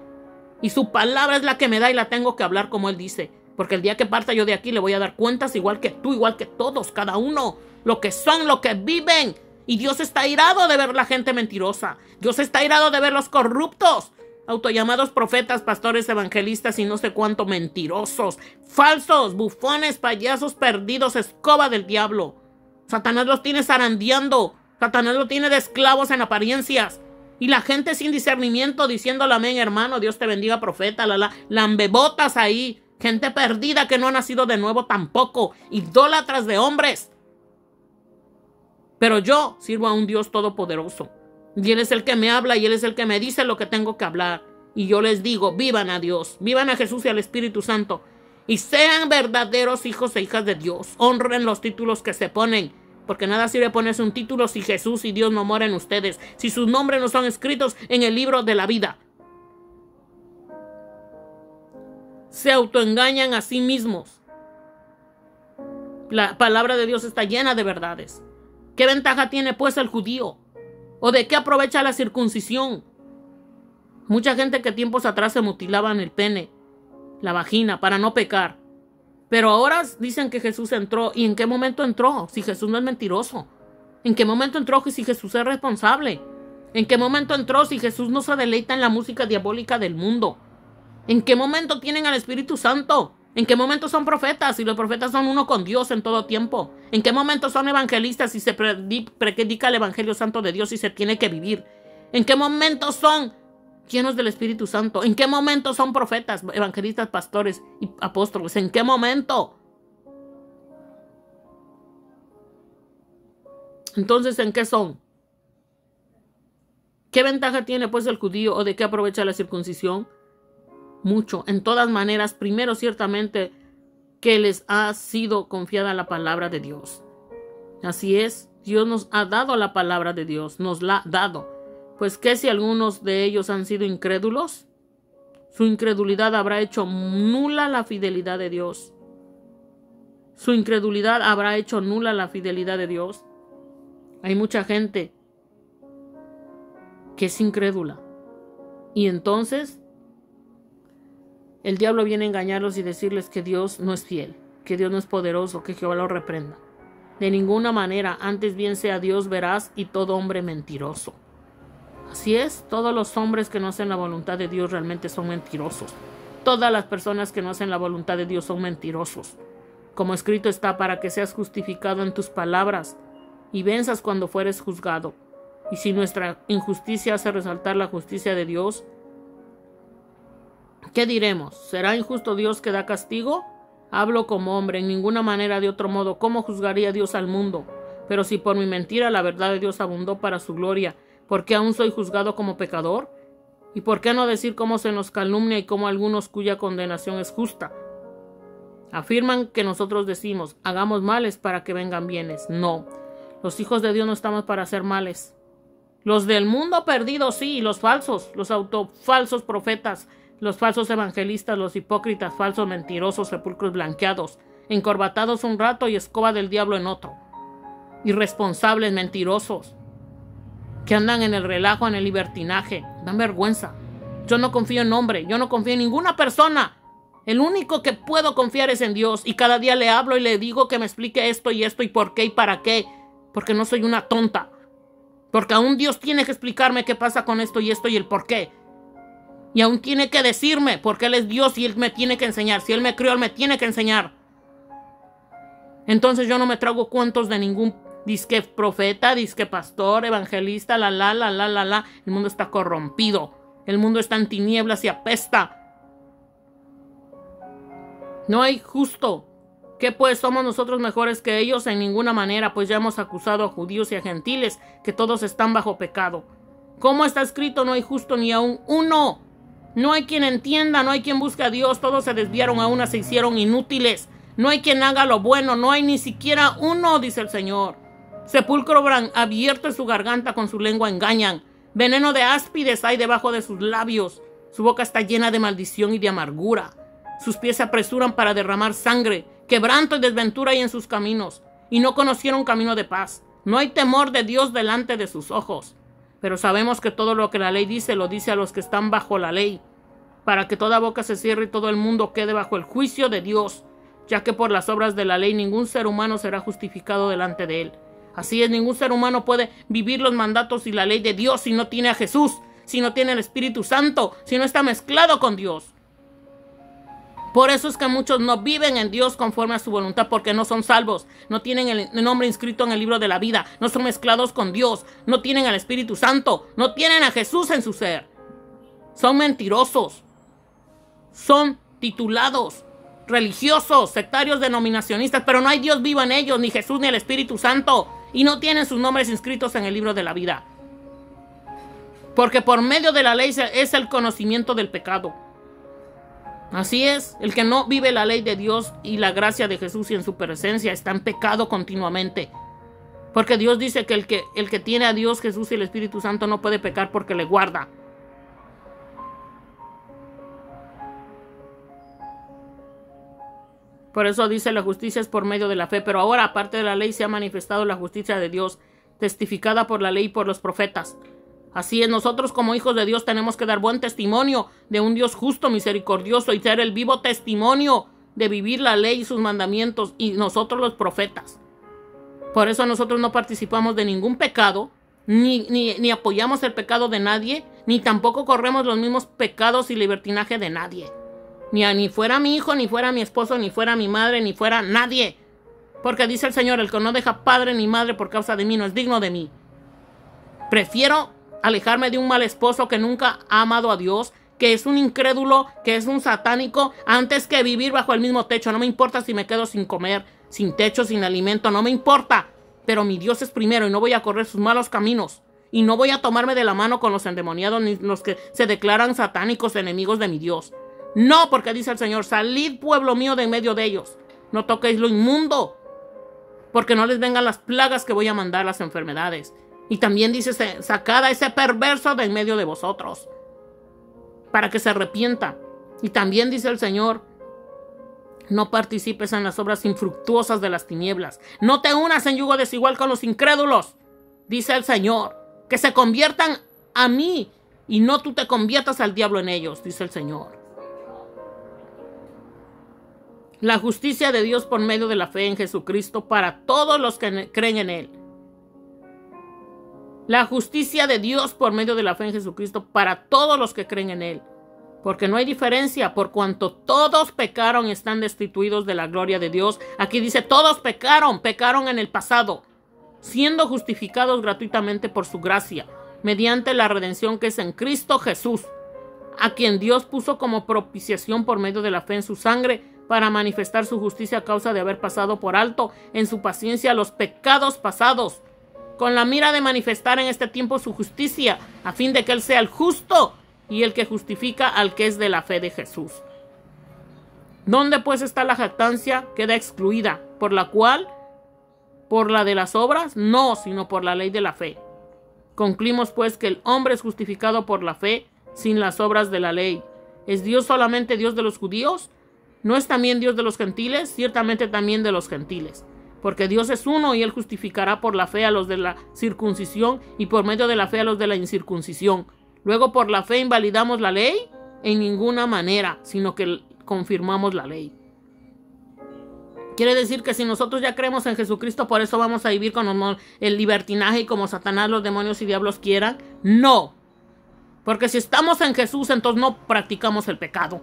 Y su palabra es la que me da y la tengo que hablar como Él dice, porque el día que parta yo de aquí le voy a dar cuentas igual que tú, igual que todos, cada uno, lo que son, lo que viven. Y Dios está airado de ver la gente mentirosa. Dios está airado de ver los corruptos, autollamados profetas, pastores, evangelistas y no sé cuánto mentirosos, falsos, bufones, payasos perdidos, escoba del diablo. Satanás los tiene zarandeando. Satanás los tiene de esclavos en apariencias. Y la gente sin discernimiento diciéndole amén, hermano, Dios te bendiga, profeta, lambebotas ahí. Gente perdida que no ha nacido de nuevo tampoco. Idólatras de hombres. Pero yo sirvo a un Dios todopoderoso. Y Él es el que me habla y Él es el que me dice lo que tengo que hablar. Y yo les digo, vivan a Dios, vivan a Jesús y al Espíritu Santo. Y sean verdaderos hijos e hijas de Dios. Honren los títulos que se ponen. Porque nada sirve ponerse un título si Jesús y Dios no moran en ustedes. Si sus nombres no son escritos en el libro de la vida. Se autoengañan a sí mismos. La palabra de Dios está llena de verdades. ¿Qué ventaja tiene pues el judío? ¿O de qué aprovecha la circuncisión? Mucha gente que tiempos atrás se mutilaban el pene, la vagina, para no pecar. Pero ahora dicen que Jesús entró. ¿Y en qué momento entró? Si Jesús no es mentiroso. ¿En qué momento entró si Jesús es responsable? ¿En qué momento entró si Jesús no se deleita en la música diabólica del mundo? ¿En qué momento tienen al Espíritu Santo? ¿En qué momento son profetas? Y los profetas son uno con Dios en todo tiempo. ¿En qué momento son evangelistas y se predica el Evangelio Santo de Dios y se tiene que vivir? ¿En qué momento son llenos del Espíritu Santo? ¿En qué momento son profetas, evangelistas, pastores y apóstoles? ¿En qué momento? Entonces, ¿en qué son? ¿Qué ventaja tiene pues el judío o de qué aprovecha la circuncisión? Mucho. En todas maneras, primero ciertamente que les ha sido confiada la palabra de Dios. Así es, Dios nos ha dado la palabra de Dios, nos la ha dado. Pues que si algunos de ellos han sido incrédulos, su incredulidad habrá hecho nula la fidelidad de Dios. Su incredulidad habrá hecho nula la fidelidad de Dios. Hay mucha gente que es incrédula. Y entonces el diablo viene a engañarlos y decirles que Dios no es fiel, que Dios no es poderoso, que Jehová lo reprenda. De ninguna manera, antes bien sea Dios veraz y todo hombre mentiroso. Así es, todos los hombres que no hacen la voluntad de Dios realmente son mentirosos. Todas las personas que no hacen la voluntad de Dios son mentirosos. Como escrito está, para que seas justificado en tus palabras y venzas cuando fueres juzgado. Y si nuestra injusticia hace resaltar la justicia de Dios, ¿qué diremos? ¿Será injusto Dios que da castigo? Hablo como hombre, en ninguna manera de otro modo. ¿Cómo juzgaría Dios al mundo? Pero si por mi mentira la verdad de Dios abundó para su gloria, ¿por qué aún soy juzgado como pecador? ¿Y por qué no decir cómo se nos calumnia y cómo algunos cuya condenación es justa? Afirman que nosotros decimos, hagamos males para que vengan bienes. No, los hijos de Dios no estamos para hacer males. Los del mundo perdido sí, los falsos, los falsos profetas, los falsos evangelistas, los hipócritas, falsos mentirosos, sepulcros blanqueados, encorbatados un rato y escoba del diablo en otro. Irresponsables, mentirosos, que andan en el relajo, en el libertinaje, dan vergüenza. Yo no confío en hombre, yo no confío en ninguna persona. El único que puedo confiar es en Dios, y cada día le hablo y le digo que me explique esto y por qué y para qué, porque no soy una tonta, porque aún Dios tiene que explicarme qué pasa con esto y el por qué, y aún tiene que decirme, porque Él es Dios y Él me tiene que enseñar. Si Él me crió, Él me tiene que enseñar. Entonces yo no me trago cuentos de ningún disque profeta, disque pastor, evangelista, El mundo está corrompido, el mundo está en tinieblas y apesta. No hay justo. ¿Qué pues? ¿Somos nosotros mejores que ellos? En ninguna manera, pues ya hemos acusado a judíos y a gentiles, que todos están bajo pecado. ¿Cómo está escrito? No hay justo ni aún uno. No hay quien entienda, no hay quien busque a Dios. Todos se desviaron, a una se hicieron inútiles. No hay quien haga lo bueno, no hay ni siquiera uno, dice el Señor. Sepulcro abierto en su garganta, con su lengua engañan. Veneno de áspides hay debajo de sus labios. Su boca está llena de maldición y de amargura. Sus pies se apresuran para derramar sangre. Quebranto y desventura hay en sus caminos, y no conocieron camino de paz. No hay temor de Dios delante de sus ojos. Pero sabemos que todo lo que la ley dice, lo dice a los que están bajo la ley, para que toda boca se cierre y todo el mundo quede bajo el juicio de Dios, ya que por las obras de la ley ningún ser humano será justificado delante de él. Así es, ningún ser humano puede vivir los mandatos y la ley de Dios si no tiene a Jesús, si no tiene el Espíritu Santo, si no está mezclado con Dios. Por eso es que muchos no viven en Dios conforme a su voluntad, porque no son salvos, no tienen el nombre inscrito en el libro de la vida, no son mezclados con Dios, no tienen al Espíritu Santo, no tienen a Jesús en su ser. Son mentirosos, son titulados, religiosos, sectarios, denominacionistas, pero no hay Dios vivo en ellos, ni Jesús ni el Espíritu Santo, y no tienen sus nombres inscritos en el libro de la vida. Porque por medio de la ley es el conocimiento del pecado. Así es, el que no vive la ley de Dios y la gracia de Jesús y en su presencia está en pecado continuamente. Porque Dios dice que el que tiene a Dios, Jesús y el Espíritu Santo no puede pecar porque le guarda. Por eso dice, la justicia es por medio de la fe. Pero ahora, aparte de la ley, se ha manifestado la justicia de Dios, testificada por la ley y por los profetas. Así es, nosotros como hijos de Dios tenemos que dar buen testimonio de un Dios justo, misericordioso, y ser el vivo testimonio de vivir la ley y sus mandamientos, y nosotros los profetas. Por eso nosotros no participamos de ningún pecado, ni apoyamos el pecado de nadie, ni tampoco corremos los mismos pecados y libertinaje de nadie. Ni fuera mi hijo, ni fuera mi esposo, ni fuera mi madre, ni fuera nadie. Porque dice el Señor, el que no deja padre ni madre por causa de mí no es digno de mí. Prefiero alejarme de un mal esposo que nunca ha amado a Dios, que es un incrédulo, que es un satánico, antes que vivir bajo el mismo techo. No me importa si me quedo sin comer, sin techo, sin alimento, no me importa. Pero mi Dios es primero y no voy a correr sus malos caminos. Y no voy a tomarme de la mano con los endemoniados ni los que se declaran satánicos, enemigos de mi Dios. No, porque dice el Señor, salid pueblo mío de en medio de ellos. No toquéis lo inmundo, porque no les vengan las plagas que voy a mandar, las enfermedades. Y también dice, sacad a ese perverso de en medio de vosotros, para que se arrepienta. Y también dice el Señor, no participes en las obras infructuosas de las tinieblas. No te unas en yugo desigual con los incrédulos, dice el Señor. Que se conviertan a mí y no tú te conviertas al diablo en ellos, dice el Señor. La justicia de Dios por medio de la fe en Jesucristo para todos los que creen en Él. La justicia de Dios por medio de la fe en Jesucristo para todos los que creen en Él. Porque no hay diferencia, por cuanto todos pecaron y están destituidos de la gloria de Dios. Aquí dice, todos pecaron en el pasado, siendo justificados gratuitamente por su gracia, mediante la redención que es en Cristo Jesús, a quien Dios puso como propiciación por medio de la fe en su sangre, para manifestar su justicia a causa de haber pasado por alto en su paciencia los pecados pasados, con la mira de manifestar en este tiempo su justicia, a fin de que Él sea el justo y el que justifica al que es de la fe de Jesús. ¿Dónde pues está la jactancia? Queda excluida. ¿Por la cual? ¿Por la de las obras? No, sino por la ley de la fe. Concluimos pues que el hombre es justificado por la fe sin las obras de la ley. ¿Es Dios solamente Dios de los judíos? ¿No es también Dios de los gentiles? Ciertamente también de los gentiles. Porque Dios es uno y Él justificará por la fe a los de la circuncisión y por medio de la fe a los de la incircuncisión. Luego, ¿por la fe invalidamos la ley? En ninguna manera, sino que confirmamos la ley. Quiere decir que si nosotros ya creemos en Jesucristo, por eso vamos a vivir con el libertinaje y como Satanás, los demonios y diablos quieran. No. Porque si estamos en Jesús, entonces no practicamos el pecado.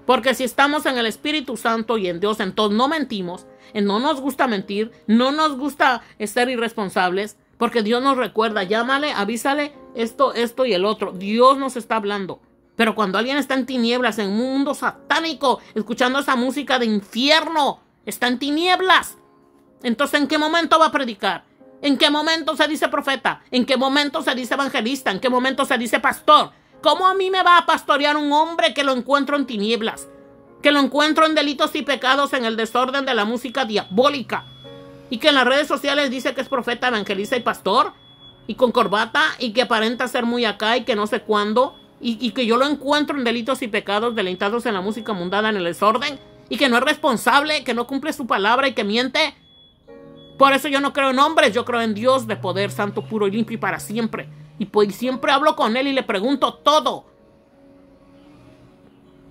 Porque si estamos en el Espíritu Santo y en Dios, entonces no mentimos. No nos gusta mentir. No nos gusta ser irresponsables. Porque Dios nos recuerda. Llámale, avísale esto y el otro. Dios nos está hablando. Pero cuando alguien está en tinieblas, en un mundo satánico, escuchando esa música de infierno, está en tinieblas. Entonces, ¿en qué momento va a predicar? ¿En qué momento se dice profeta? ¿En qué momento se dice evangelista? ¿En qué momento se dice pastor? ¿Cómo a mí me va a pastorear un hombre que lo encuentro en tinieblas? Que lo encuentro en delitos y pecados, en el desorden de la música diabólica. Y que en las redes sociales dice que es profeta, evangelista y pastor. Y con corbata. Y que aparenta ser muy acá y que no sé cuándo. Y que yo lo encuentro en delitos y pecados, deleitados en la música mundana, en el desorden. Y que no es responsable, que no cumple su palabra y que miente. Por eso yo no creo en hombres, yo creo en Dios de poder, santo, puro y limpio y para siempre. Y pues siempre hablo con Él y le pregunto todo.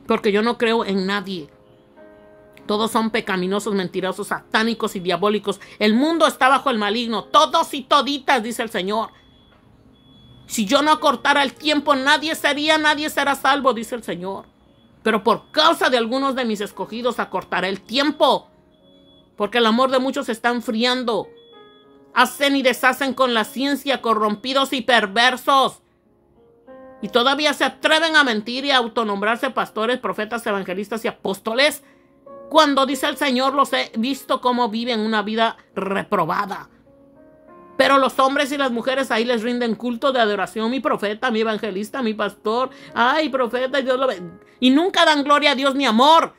Porque yo no creo en nadie. Todos son pecaminosos, mentirosos, satánicos y diabólicos. El mundo está bajo el maligno. Todos y toditas, dice el Señor. Si yo no acortara el tiempo, nadie será salvo, dice el Señor. Pero por causa de algunos de mis escogidos acortaré el tiempo. Porque el amor de muchos se está enfriando. Hacen y deshacen con la ciencia, corrompidos y perversos. Y todavía se atreven a mentir y a autonombrarse pastores, profetas, evangelistas y apóstoles. Cuando dice el Señor, los he visto cómo viven una vida reprobada. Pero los hombres y las mujeres ahí les rinden culto de adoración. Mi profeta, mi evangelista, mi pastor. Ay, profeta, Dios lo ve. Y nunca dan gloria a Dios ni amor.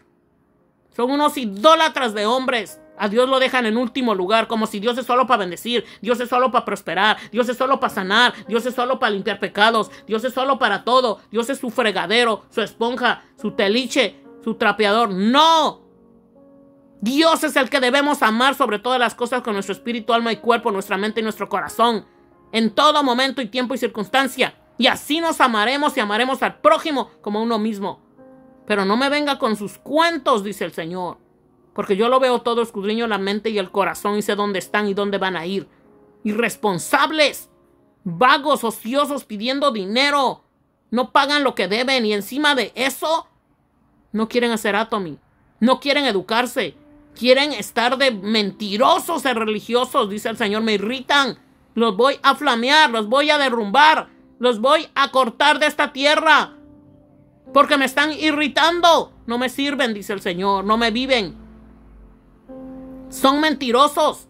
Son unos idólatras de hombres. A Dios lo dejan en último lugar, como si Dios es solo para bendecir, Dios es solo para prosperar, Dios es solo para sanar, Dios es solo para limpiar pecados, Dios es solo para todo, Dios es su fregadero, su esponja, su teliche, su trapeador. ¡No! Dios es el que debemos amar sobre todas las cosas con nuestro espíritu, alma y cuerpo, nuestra mente y nuestro corazón, en todo momento y tiempo y circunstancia. Y así nos amaremos y amaremos al prójimo como a uno mismo. Pero no me venga con sus cuentos, dice el Señor. Porque yo lo veo todo, escudriño la mente y el corazón y sé dónde están y dónde van a ir. Irresponsables, vagos, ociosos, pidiendo dinero. No pagan lo que deben y encima de eso no quieren hacer átomo. No quieren educarse. Quieren estar de mentirosos y religiosos, dice el Señor. Me irritan. Los voy a flamear, los voy a derrumbar. Los voy a cortar de esta tierra. Porque me están irritando. No me sirven, dice el Señor. No me viven. Son mentirosos.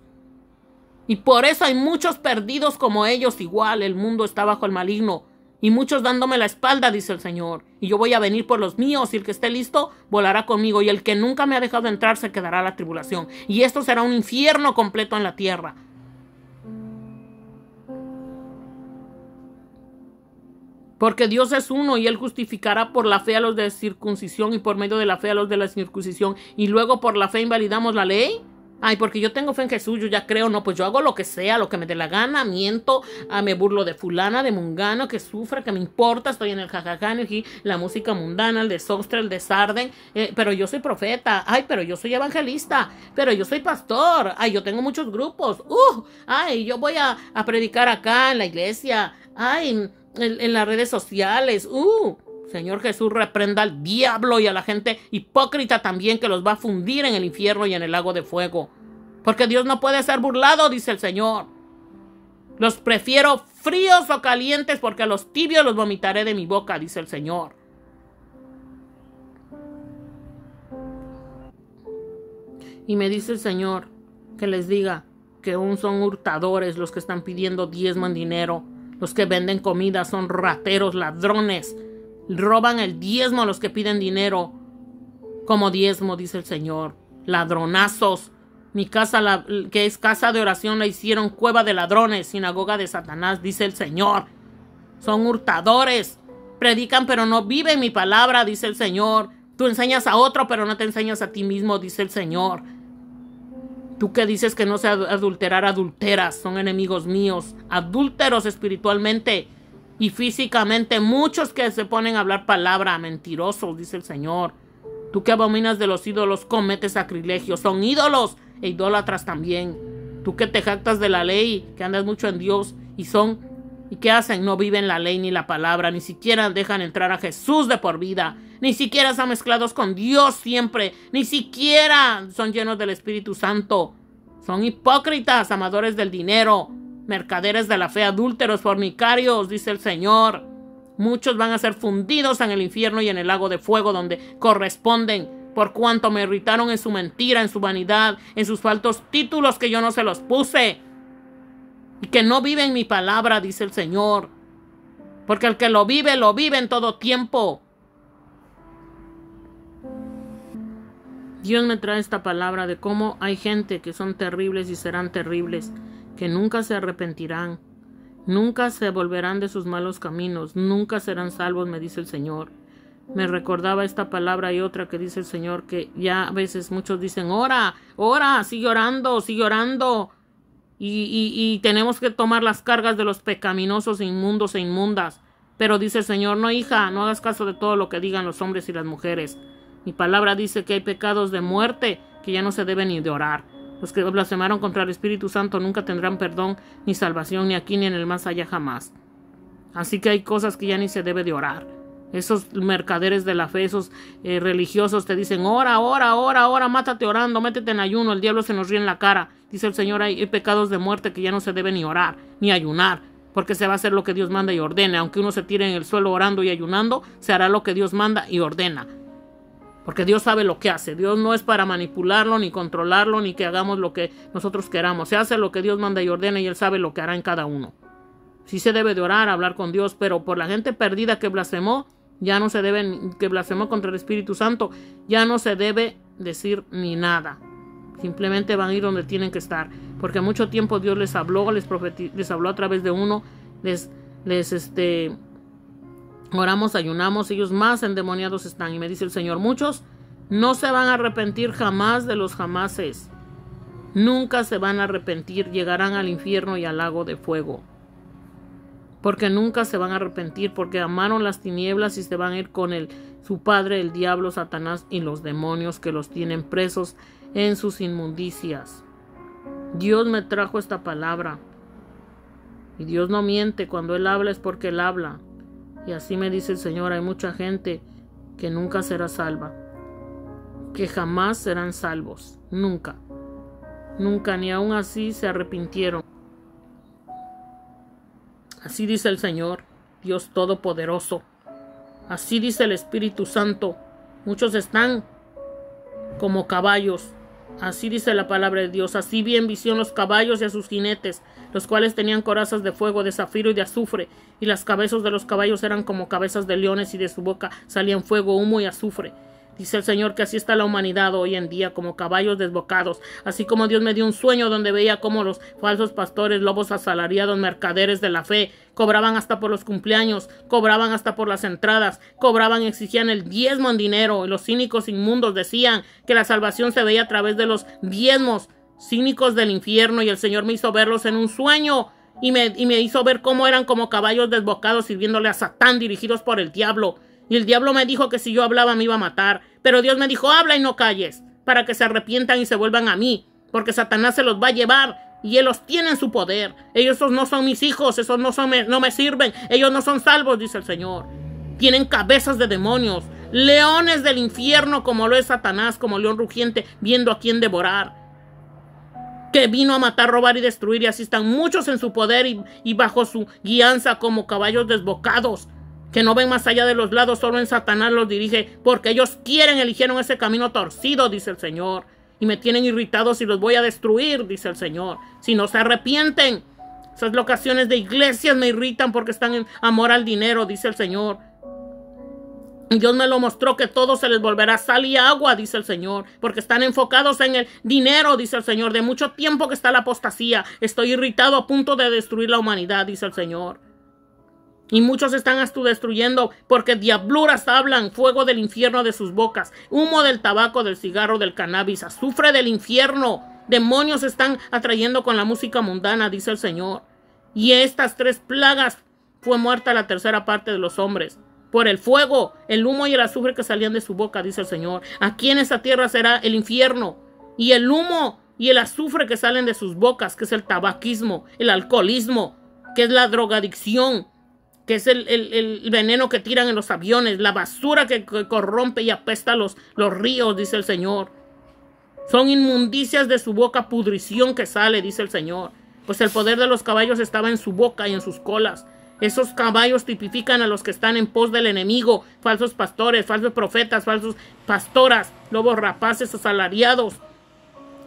Y por eso hay muchos perdidos como ellos igual. El mundo está bajo el maligno. Y muchos dándome la espalda, dice el Señor. Y yo voy a venir por los míos. Y el que esté listo, volará conmigo. Y el que nunca me ha dejado entrar, se quedará a la tribulación. Y esto será un infierno completo en la tierra. Porque Dios es uno y Él justificará por la fe a los de circuncisión y por medio de la fe a los de la circuncisión. Y luego por la fe invalidamos la ley. Ay, porque yo tengo fe en Jesús, yo ya creo, no, pues yo hago lo que sea, lo que me dé la gana, miento, me burlo de fulana, de mungano, que sufra, que me importa, estoy en el jajaja, la música mundana, el desastre, el desarden, pero yo soy profeta, ay, pero yo soy evangelista, pero yo soy pastor, ay, yo tengo muchos grupos, ay, yo voy a predicar acá en la iglesia, ay, en las redes sociales, Señor Jesús, reprenda al diablo y a la gente hipócrita también que los va a fundir en el infierno y en el lago de fuego. Porque Dios no puede ser burlado, dice el Señor. Los prefiero fríos o calientes porque a los tibios los vomitaré de mi boca, dice el Señor. Y me dice el Señor que les diga que aún son hurtadores los que están pidiendo diezmo en dinero. Los que venden comida son rateros, ladrones. Roban el diezmo a los que piden dinero como diezmo, dice el Señor. Ladronazos. Mi casa, que es casa de oración, la hicieron cueva de ladrones, sinagoga de Satanás, dice el Señor. Son hurtadores. Predican pero no viven mi palabra, dice el Señor. Tú enseñas a otro pero no te enseñas a ti mismo, dice el Señor. Tú que dices que no se adulterar, adulteras. Son enemigos míos. Adúlteros espiritualmente y físicamente. Muchos que se ponen a hablar palabra. Mentirosos, dice el Señor. Tú que abominas de los ídolos, cometes sacrilegio. Son ídolos e idólatras también. Tú que te jactas de la ley, que andas mucho en Dios. ¿Y qué hacen? No viven la ley ni la palabra. Ni siquiera dejan entrar a Jesús de por vida. Ni siquiera están mezclados con Dios siempre. Ni siquiera son llenos del Espíritu Santo. Son hipócritas, amadores del dinero, mercaderes de la fe, adúlteros, fornicarios, dice el Señor. Muchos van a ser fundidos en el infierno y en el lago de fuego donde corresponden, por cuanto me irritaron en su mentira, en su vanidad, en sus falsos títulos que yo no se los puse. Y que no viven mi palabra, dice el Señor. Porque el que lo vive en todo tiempo. Dios me trae esta palabra de cómo hay gente que son terribles y serán terribles, que nunca se arrepentirán, nunca se volverán de sus malos caminos, nunca serán salvos, me dice el Señor. Me recordaba esta palabra y otra que dice el Señor, que ya a veces muchos dicen, ora, sigue orando, sigue orando. Y tenemos que tomar las cargas de los pecaminosos, inmundos e inmundas. Pero dice el Señor, no, hija, no hagas caso de todo lo que digan los hombres y las mujeres. Mi palabra dice que hay pecados de muerte que ya no se deben ni de orar. Los que blasfemaron contra el Espíritu Santo nunca tendrán perdón ni salvación, ni aquí ni en el más allá jamás. Así que hay cosas que ya ni se debe de orar. Esos mercaderes de la fe, esos religiosos te dicen, ora, mátate orando, métete en ayuno, el diablo se nos ríe en la cara. Dice el Señor, hay pecados de muerte que ya no se debe ni orar, ni ayunar, porque se va a hacer lo que Dios manda y ordena. Aunque uno se tire en el suelo orando y ayunando, se hará lo que Dios manda y ordena. Porque Dios sabe lo que hace. Dios no es para manipularlo, ni controlarlo, ni que hagamos lo que nosotros queramos. Se hace lo que Dios manda y ordena y Él sabe lo que hará en cada uno. Sí se debe de orar, hablar con Dios, pero por la gente perdida que blasfemó, ya no se debe, que blasfemó contra el Espíritu Santo, ya no se debe decir ni nada. Simplemente van a ir donde tienen que estar. Porque mucho tiempo Dios les habló, les habló a través de uno, oramos, ayunamos, ellos más endemoniados están. Y me dice el Señor, muchos no se van a arrepentir jamás de los jamases. Nunca se van a arrepentir, llegarán al infierno y al lago de fuego. Porque nunca se van a arrepentir, porque amaron las tinieblas y se van a ir con su padre, el diablo, Satanás y los demonios que los tienen presos en sus inmundicias. Dios me trajo esta palabra. Y Dios no miente, cuando Él habla es porque Él habla. Y así me dice el Señor, hay mucha gente que nunca será salva, que jamás serán salvos, nunca, ni aún así se arrepintieron. Así dice el Señor, Dios Todopoderoso. Así dice el Espíritu Santo. Muchos están como caballos. Así dice la palabra de Dios. Así vi en visión los caballos y a sus jinetes, los cuales tenían corazas de fuego, de zafiro y de azufre, y las cabezas de los caballos eran como cabezas de leones, y de su boca salían fuego, humo y azufre. Dice el Señor que así está la humanidad hoy en día, como caballos desbocados. Así como Dios me dio un sueño donde veía como los falsos pastores, lobos asalariados, mercaderes de la fe, cobraban hasta por los cumpleaños, cobraban hasta por las entradas, cobraban y exigían el diezmo en dinero. Y los cínicos inmundos decían que la salvación se veía a través de los diezmos, cínicos del infierno. Y el Señor me hizo verlos en un sueño. Y me hizo ver cómo eran como caballos desbocados sirviéndole a Satán, dirigidos por el diablo. Y el diablo me dijo que si yo hablaba me iba a matar. Pero Dios me dijo, habla y no calles, para que se arrepientan y se vuelvan a mí, porque Satanás se los va a llevar y Él los tiene en su poder. Ellos no son mis hijos, esos no me sirven, ellos no son salvos, dice el Señor. Tienen cabezas de demonios, leones del infierno, como lo es Satanás, como león rugiente, viendo a quién devorar. Que vino a matar, robar y destruir, y así están muchos en su poder y bajo su guianza como caballos desbocados, que no ven más allá de los lados, solo en Satanás los dirige, porque ellos eligieron ese camino torcido, dice el Señor. y me tienen irritados y los voy a destruir, dice el Señor, si no se arrepienten. Esas locaciones de iglesias me irritan porque están en amor al dinero, dice el Señor. Y Dios me lo mostró que todo se les volverá sal y agua, dice el Señor, porque están enfocados en el dinero, dice el Señor. De mucho tiempo que está la apostasía, estoy irritado a punto de destruir la humanidad, dice el Señor. Y muchos están hasta destruyendo porque diabluras hablan, fuego del infierno de sus bocas, humo del tabaco, del cigarro, del cannabis, azufre del infierno. Demonios están atrayendo con la música mundana, dice el Señor. Y estas 3 plagas fue muerta la tercera parte de los hombres. Por el fuego, el humo y el azufre que salían de su boca, dice el Señor. Aquí en esta tierra será el infierno. Y el humo y el azufre que salen de sus bocas, que es el tabaquismo, el alcoholismo, que es la drogadicción, que es el veneno que tiran en los aviones, la basura que corrompe y apesta los ríos, dice el Señor. Son inmundicias de su boca, pudrición que sale, dice el Señor. Pues el poder de los caballos estaba en su boca y en sus colas. Esos caballos tipifican a los que están en pos del enemigo, falsos pastores, falsos profetas, falsos pastoras, lobos rapaces asalariados,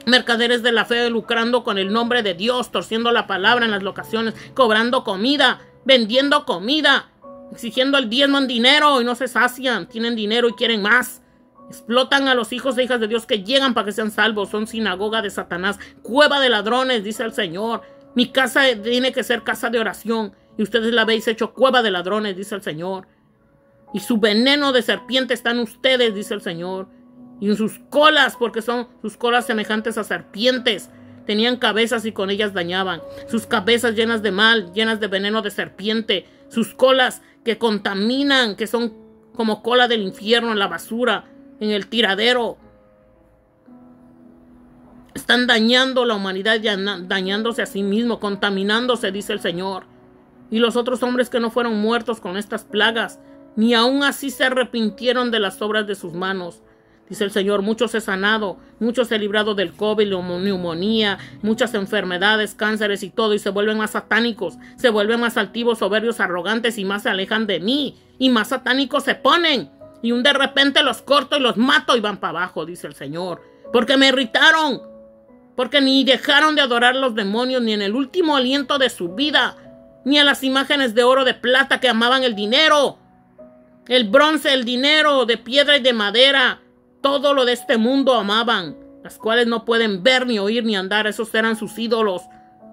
mercaderes de la fe lucrando con el nombre de Dios, torciendo la palabra en las locaciones, cobrando comida, vendiendo comida, exigiendo el diezmo en dinero y no se sacian, tienen dinero y quieren más. Explotan a los hijos e hijas de Dios que llegan para que sean salvos. Son sinagoga de Satanás, cueva de ladrones, dice el Señor. Mi casa tiene que ser casa de oración y ustedes la habéis hecho cueva de ladrones, dice el Señor. Y su veneno de serpiente está en ustedes, dice el Señor. Y en sus colas, porque son sus colas semejantes a serpientes. Tenían cabezas y con ellas dañaban. Sus cabezas llenas de mal, llenas de veneno de serpiente. Sus colas que contaminan, que son como cola del infierno en la basura, en el tiradero. Están dañando la humanidad y dañándose a sí mismo, contaminándose, dice el Señor. Y los otros hombres que no fueron muertos con estas plagas, ni aún así se arrepintieron de las obras de sus manos. Dice el Señor, muchos he sanado, muchos he librado del COVID, neumonía, muchas enfermedades, cánceres y todo, y se vuelven más satánicos, se vuelven más altivos, soberbios, arrogantes y más se alejan de mí, y más satánicos se ponen. Y de repente los corto y los mato y van para abajo, dice el Señor, porque me irritaron, porque ni dejaron de adorar a los demonios, ni en el último aliento de su vida, ni a las imágenes de oro, de plata que amaban el dinero, el bronce, el dinero, de piedra y de madera, todo lo de este mundo amaban, las cuales no pueden ver, ni oír, ni andar. Esos eran sus ídolos,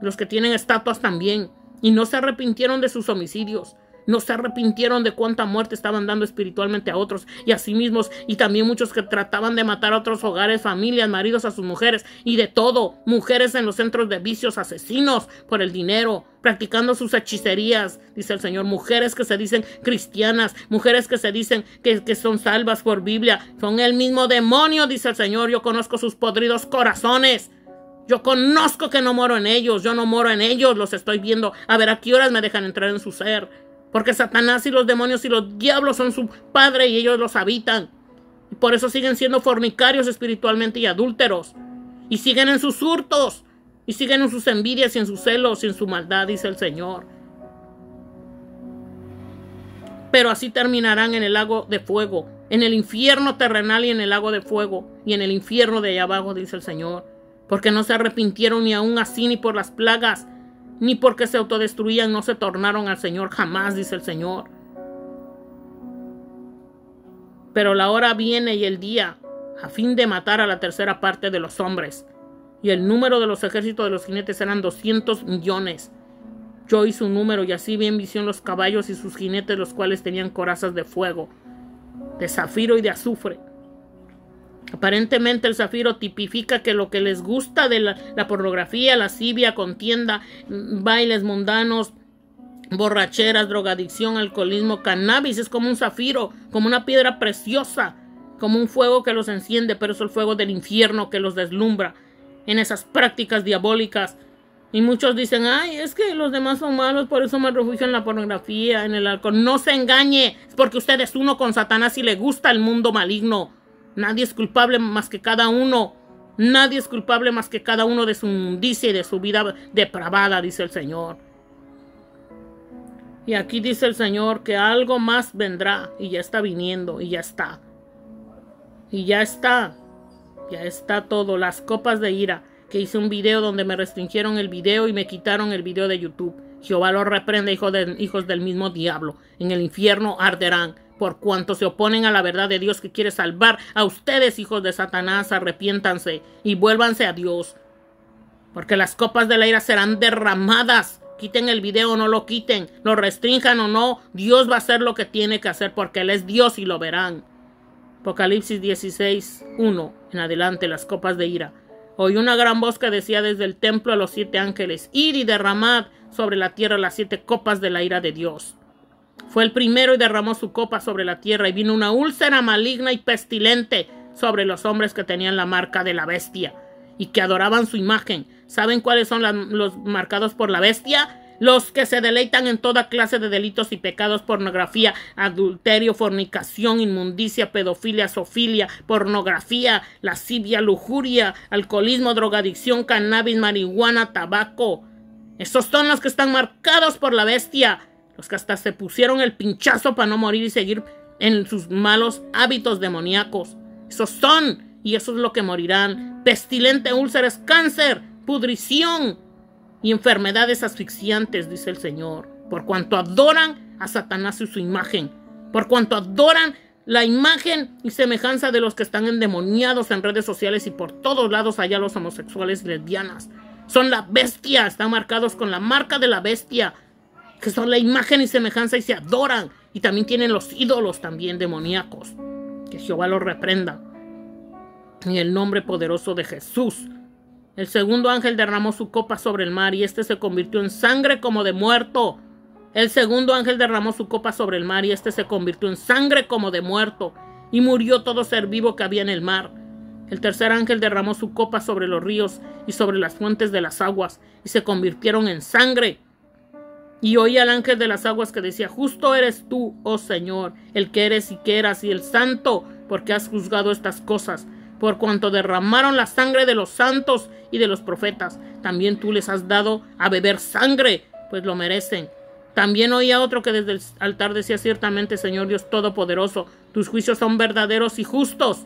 los que tienen estatuas también, y no se arrepintieron de sus homicidios. No se arrepintieron de cuánta muerte estaban dando espiritualmente a otros y a sí mismos, y también muchos que trataban de matar a otros hogares, familias, maridos, a sus mujeres y de todo. Mujeres en los centros de vicios, asesinos por el dinero, practicando sus hechicerías, dice el Señor. Mujeres que se dicen cristianas, mujeres que se dicen que son salvas por Biblia, son el mismo demonio, dice el Señor. Yo conozco sus podridos corazones. Yo conozco que no moro en ellos, yo no moro en ellos, los estoy viendo. A ver a qué horas me dejan entrar en su ser. Porque Satanás y los demonios y los diablos son su padre y ellos los habitan. Y por eso siguen siendo fornicarios espiritualmente y adúlteros. Y siguen en sus hurtos. Y siguen en sus envidias y en sus celos y en su maldad, dice el Señor. Pero así terminarán en el lago de fuego, en el infierno terrenal y en el lago de fuego, y en el infierno de allá abajo, dice el Señor. Porque no se arrepintieron ni aún así ni por las plagas, ni porque se autodestruían, no se tornaron al Señor jamás, dice el Señor. Pero la hora viene y el día, a fin de matar a la tercera parte de los hombres. Y el número de los ejércitos de los jinetes eran 200 millones. Yo hice un número y así vi en visión los caballos y sus jinetes, los cuales tenían corazas de fuego, de zafiro y de azufre. Aparentemente el zafiro tipifica que lo que les gusta de la pornografía, lascivia, contienda, bailes mundanos, borracheras, drogadicción, alcoholismo, cannabis, es como un zafiro, como una piedra preciosa, como un fuego que los enciende, pero es el fuego del infierno que los deslumbra en esas prácticas diabólicas. Y muchos dicen, ay, es que los demás son malos, por eso me refugio en la pornografía, en el alcohol. No se engañe, es porque usted es uno con Satanás y le gusta el mundo maligno. Nadie es culpable más que cada uno. Nadie es culpable más que cada uno de su inmundicia y de su vida depravada, dice el Señor. Y aquí dice el Señor que algo más vendrá y ya está viniendo y ya está. Y ya está. Ya está todo. Las copas de ira. Que hice un video donde me restringieron el video y me quitaron el video de YouTube. Jehová los reprende, hijos del mismo diablo. En el infierno arderán. Por cuanto se oponen a la verdad de Dios que quiere salvar a ustedes, hijos de Satanás, arrepiéntanse y vuélvanse a Dios. Porque las copas de la ira serán derramadas. Quiten el video o no lo quiten, lo restrinjan o no, Dios va a hacer lo que tiene que hacer porque Él es Dios y lo verán. Apocalipsis 16:1 en adelante, las copas de ira. Oí una gran voz que decía desde el templo a los 7 ángeles: id y derramad sobre la tierra las 7 copas de la ira de Dios. Fue el primero y derramó su copa sobre la tierra, y vino una úlcera maligna y pestilente sobre los hombres que tenían la marca de la bestia y que adoraban su imagen. ¿Saben cuáles son los marcados por la bestia? Los que se deleitan en toda clase de delitos y pecados: pornografía, adulterio, fornicación, inmundicia, pedofilia, zoofilia, pornografía, lascivia, lujuria, alcoholismo, drogadicción, cannabis, marihuana, tabaco. Esos son los que están marcados por la bestia. Los que hasta se pusieron el pinchazo para no morir y seguir en sus malos hábitos demoníacos. Esos son, y eso es lo que morirán. Pestilente, úlceras, cáncer, pudrición y enfermedades asfixiantes, dice el Señor, por cuanto adoran a Satanás y su imagen, por cuanto adoran la imagen y semejanza de los que están endemoniados en redes sociales y por todos lados allá los homosexuales y lesbianas. Son la bestia, están marcados con la marca de la bestia, que son la imagen y semejanza y se adoran. Y también tienen los ídolos también demoníacos. Que Jehová los reprenda en el nombre poderoso de Jesús. El segundo ángel derramó su copa sobre el mar y este se convirtió en sangre como de muerto. El segundo ángel derramó su copa sobre el mar y este se convirtió en sangre como de muerto, y murió todo ser vivo que había en el mar. El tercer ángel derramó su copa sobre los ríos y sobre las fuentes de las aguas, y se convirtieron en sangre. Y oí al ángel de las aguas que decía: justo eres tú, oh Señor, el que eres y que eras, y el santo, porque has juzgado estas cosas. Por cuanto derramaron la sangre de los santos y de los profetas, también tú les has dado a beber sangre, pues lo merecen. También oí a otro que desde el altar decía: ciertamente, Señor Dios Todopoderoso, tus juicios son verdaderos y justos.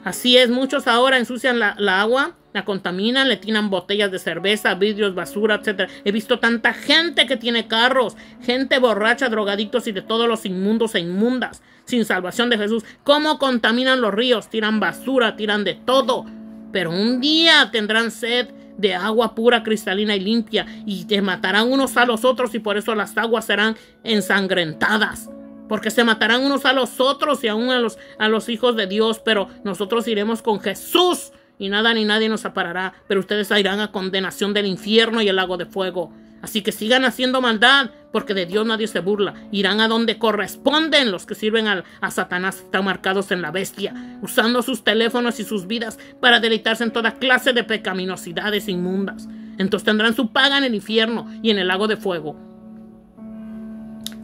Así es, muchos ahora ensucian la agua, la contaminan, le tiran botellas de cerveza, vidrios, basura, etc. He visto tanta gente que tiene carros, gente borracha, drogadictos y de todos los inmundos e inmundas, sin salvación de Jesús. ¿Cómo contaminan los ríos? Tiran basura, tiran de todo. Pero un día tendrán sed de agua pura, cristalina y limpia, y te matarán unos a los otros, y por eso las aguas serán ensangrentadas. Porque se matarán unos a los otros y aún a los hijos de Dios, pero nosotros iremos con Jesús y nada ni nadie nos separará. Pero ustedes irán a condenación del infierno y el lago de fuego. Así que sigan haciendo maldad, porque de Dios nadie se burla. Irán a donde corresponden. Los que sirven a Satanás están marcados en la bestia, usando sus teléfonos y sus vidas para deleitarse en toda clase de pecaminosidades inmundas. Entonces tendrán su paga en el infierno y en el lago de fuego.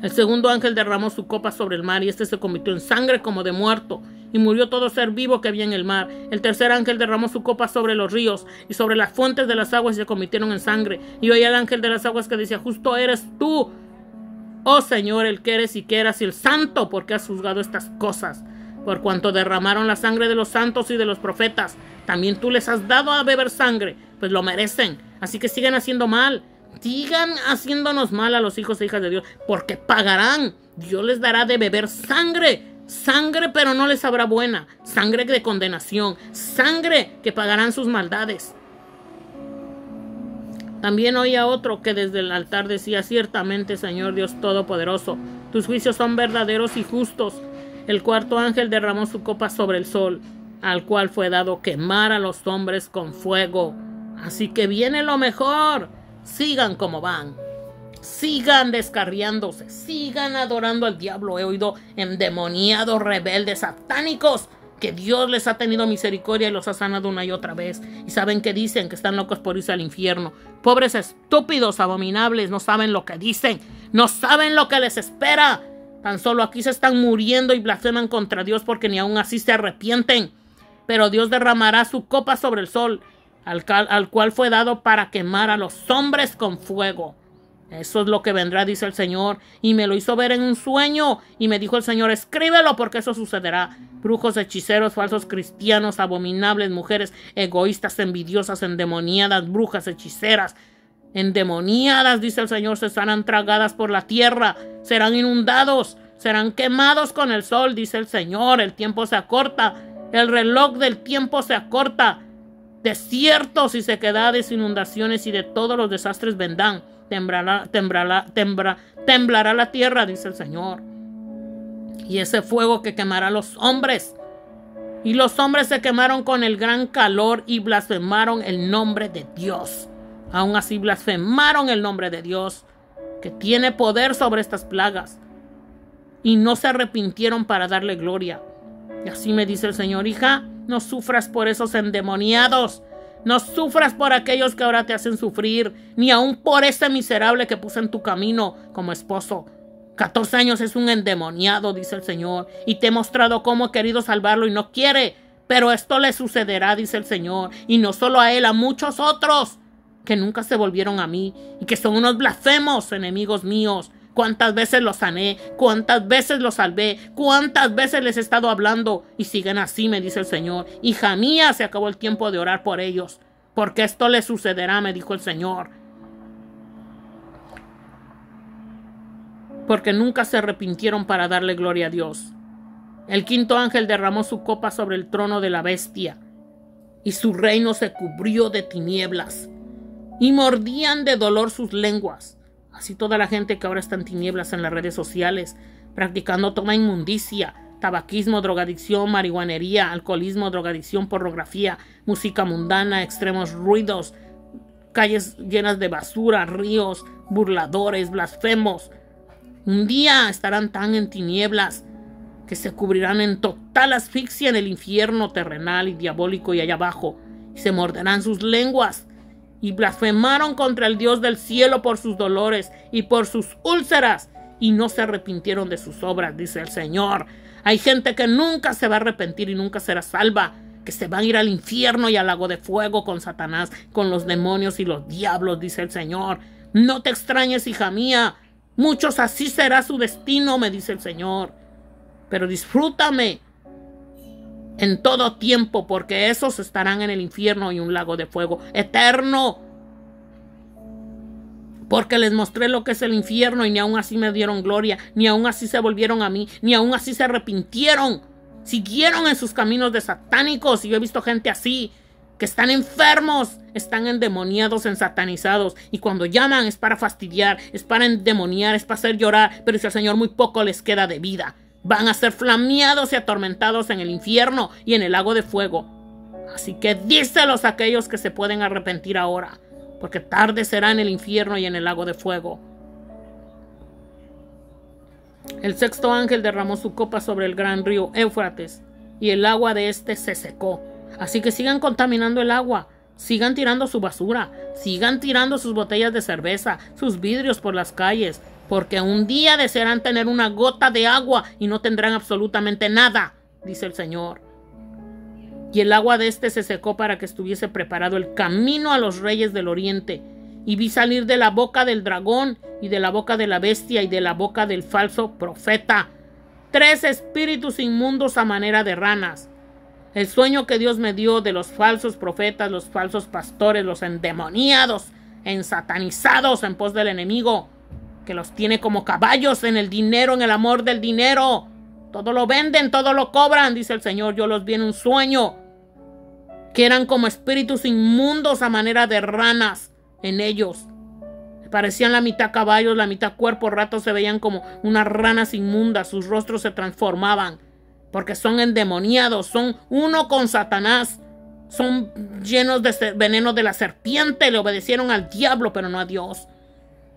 El segundo ángel derramó su copa sobre el mar y este se convirtió en sangre como de muerto, y murió todo ser vivo que había en el mar. El tercer ángel derramó su copa sobre los ríos y sobre las fuentes de las aguas y se convirtieron en sangre. Y oí al ángel de las aguas que decía: justo eres tú, oh Señor, el que eres y que eras, y el santo, porque has juzgado estas cosas. Por cuanto derramaron la sangre de los santos y de los profetas, también tú les has dado a beber sangre, pues lo merecen. Así que sigan haciendo mal. Sigan haciéndonos mal a los hijos e hijas de Dios, porque pagarán. Dios les dará de beber sangre, pero no les sabrá buena, sangre de condenación, sangre que pagarán sus maldades. También oí a otro que desde el altar decía: ciertamente, Señor Dios Todopoderoso, tus juicios son verdaderos y justos. El cuarto ángel derramó su copa sobre el sol, al cual fue dado quemar a los hombres con fuego. Así que viene lo mejor. Sigan como van, sigan descarriándose, sigan adorando al diablo. He oído endemoniados, rebeldes, satánicos, que Dios les ha tenido misericordia y los ha sanado una y otra vez. Y saben que dicen que están locos por irse al infierno. Pobres estúpidos, abominables, no saben lo que dicen, no saben lo que les espera. Tan solo aquí se están muriendo y blasfeman contra Dios porque ni aún así se arrepienten. Pero Dios derramará su copa sobre el sol, al cual fue dado para quemar a los hombres con fuego. Eso es lo que vendrá, dice el Señor. Y me lo hizo ver en un sueño. Y me dijo el Señor, escríbelo porque eso sucederá. Brujos, hechiceros, falsos cristianos, abominables, mujeres egoístas, envidiosas, endemoniadas, brujas, hechiceras, endemoniadas, dice el Señor, se serán tragadas por la tierra, serán inundados, serán quemados con el sol, dice el Señor. El tiempo se acorta, el reloj del tiempo se acorta. Desiertos y sequedades, inundaciones y de todos los desastres vendrán. Temblará la tierra, dice el Señor. Y ese fuego que quemará a los hombres. Y los hombres se quemaron con el gran calor y blasfemaron el nombre de Dios. Aún así blasfemaron el nombre de Dios, que tiene poder sobre estas plagas. Y no se arrepintieron para darle gloria. Y así me dice el Señor, hija, no sufras por esos endemoniados. No sufras por aquellos que ahora te hacen sufrir, ni aun por ese miserable que puse en tu camino como esposo. 14 años es un endemoniado, dice el Señor, y te he mostrado cómo he querido salvarlo y no quiere. Pero esto le sucederá, dice el Señor, y no solo a él, a muchos otros que nunca se volvieron a mí y que son unos blasfemos, enemigos míos. ¿Cuántas veces los sané? ¿Cuántas veces los salvé? ¿Cuántas veces les he estado hablando? Y siguen así, me dice el Señor. Hija mía, se acabó el tiempo de orar por ellos, porque esto les sucederá, me dijo el Señor. Porque nunca se arrepintieron para darle gloria a Dios. El quinto ángel derramó su copa sobre el trono de la bestia, y su reino se cubrió de tinieblas, y mordían de dolor sus lenguas. Así toda la gente que ahora está en tinieblas en las redes sociales, practicando toda inmundicia, tabaquismo, drogadicción, marihuanería, alcoholismo, drogadicción, pornografía, música mundana, extremos ruidos, calles llenas de basura, ríos, burladores, blasfemos. Un día estarán tan en tinieblas que se cubrirán en total asfixia en el infierno terrenal y diabólico y allá abajo, y se morderán sus lenguas. Y blasfemaron contra el Dios del cielo por sus dolores y por sus úlceras, y no se arrepintieron de sus obras, dice el Señor. Hay gente que nunca se va a arrepentir y nunca será salva, que se van a ir al infierno y al lago de fuego con Satanás, con los demonios y los diablos, dice el Señor. No te extrañes, hija mía, muchos así será su destino, me dice el Señor. Pero disfrútame en todo tiempo, porque esos estarán en el infierno y un lago de fuego eterno. Porque les mostré lo que es el infierno y ni aun así me dieron gloria, ni aun así se volvieron a mí, ni aun así se arrepintieron. Siguieron en sus caminos de satánicos, y yo he visto gente así, que están enfermos, están endemoniados, ensatanizados, y cuando llaman es para fastidiar, es para endemoniar, es para hacer llorar, pero dice el Señor, muy poco les queda de vida. Van a ser flameados y atormentados en el infierno y en el lago de fuego. Así que díselos a aquellos que se pueden arrepentir ahora, porque tarde será en el infierno y en el lago de fuego. El sexto ángel derramó su copa sobre el gran río Éufrates, y el agua de este se secó. Así que sigan contaminando el agua, sigan tirando su basura, sigan tirando sus botellas de cerveza, sus vidrios por las calles, porque un día desearán tener una gota de agua y no tendrán absolutamente nada, dice el Señor. Y el agua de este se secó para que estuviese preparado el camino a los reyes del oriente. Y vi salir de la boca del dragón y de la boca de la bestia y de la boca del falso profeta 3 espíritus inmundos a manera de ranas. El sueño que Dios me dio de los falsos profetas, los falsos pastores, los endemoniados, ensatanizados en pos del enemigo, que los tiene como caballos en el dinero, en el amor del dinero. Todo lo venden, todo lo cobran, dice el Señor. Yo los vi en un sueño, que eran como espíritus inmundos a manera de ranas en ellos. Parecían la mitad caballos, la mitad cuerpo. Ratos se veían como unas ranas inmundas. Sus rostros se transformaban, porque son endemoniados, son uno con Satanás. Son llenos de veneno de la serpiente. Le obedecieron al diablo, pero no a Dios.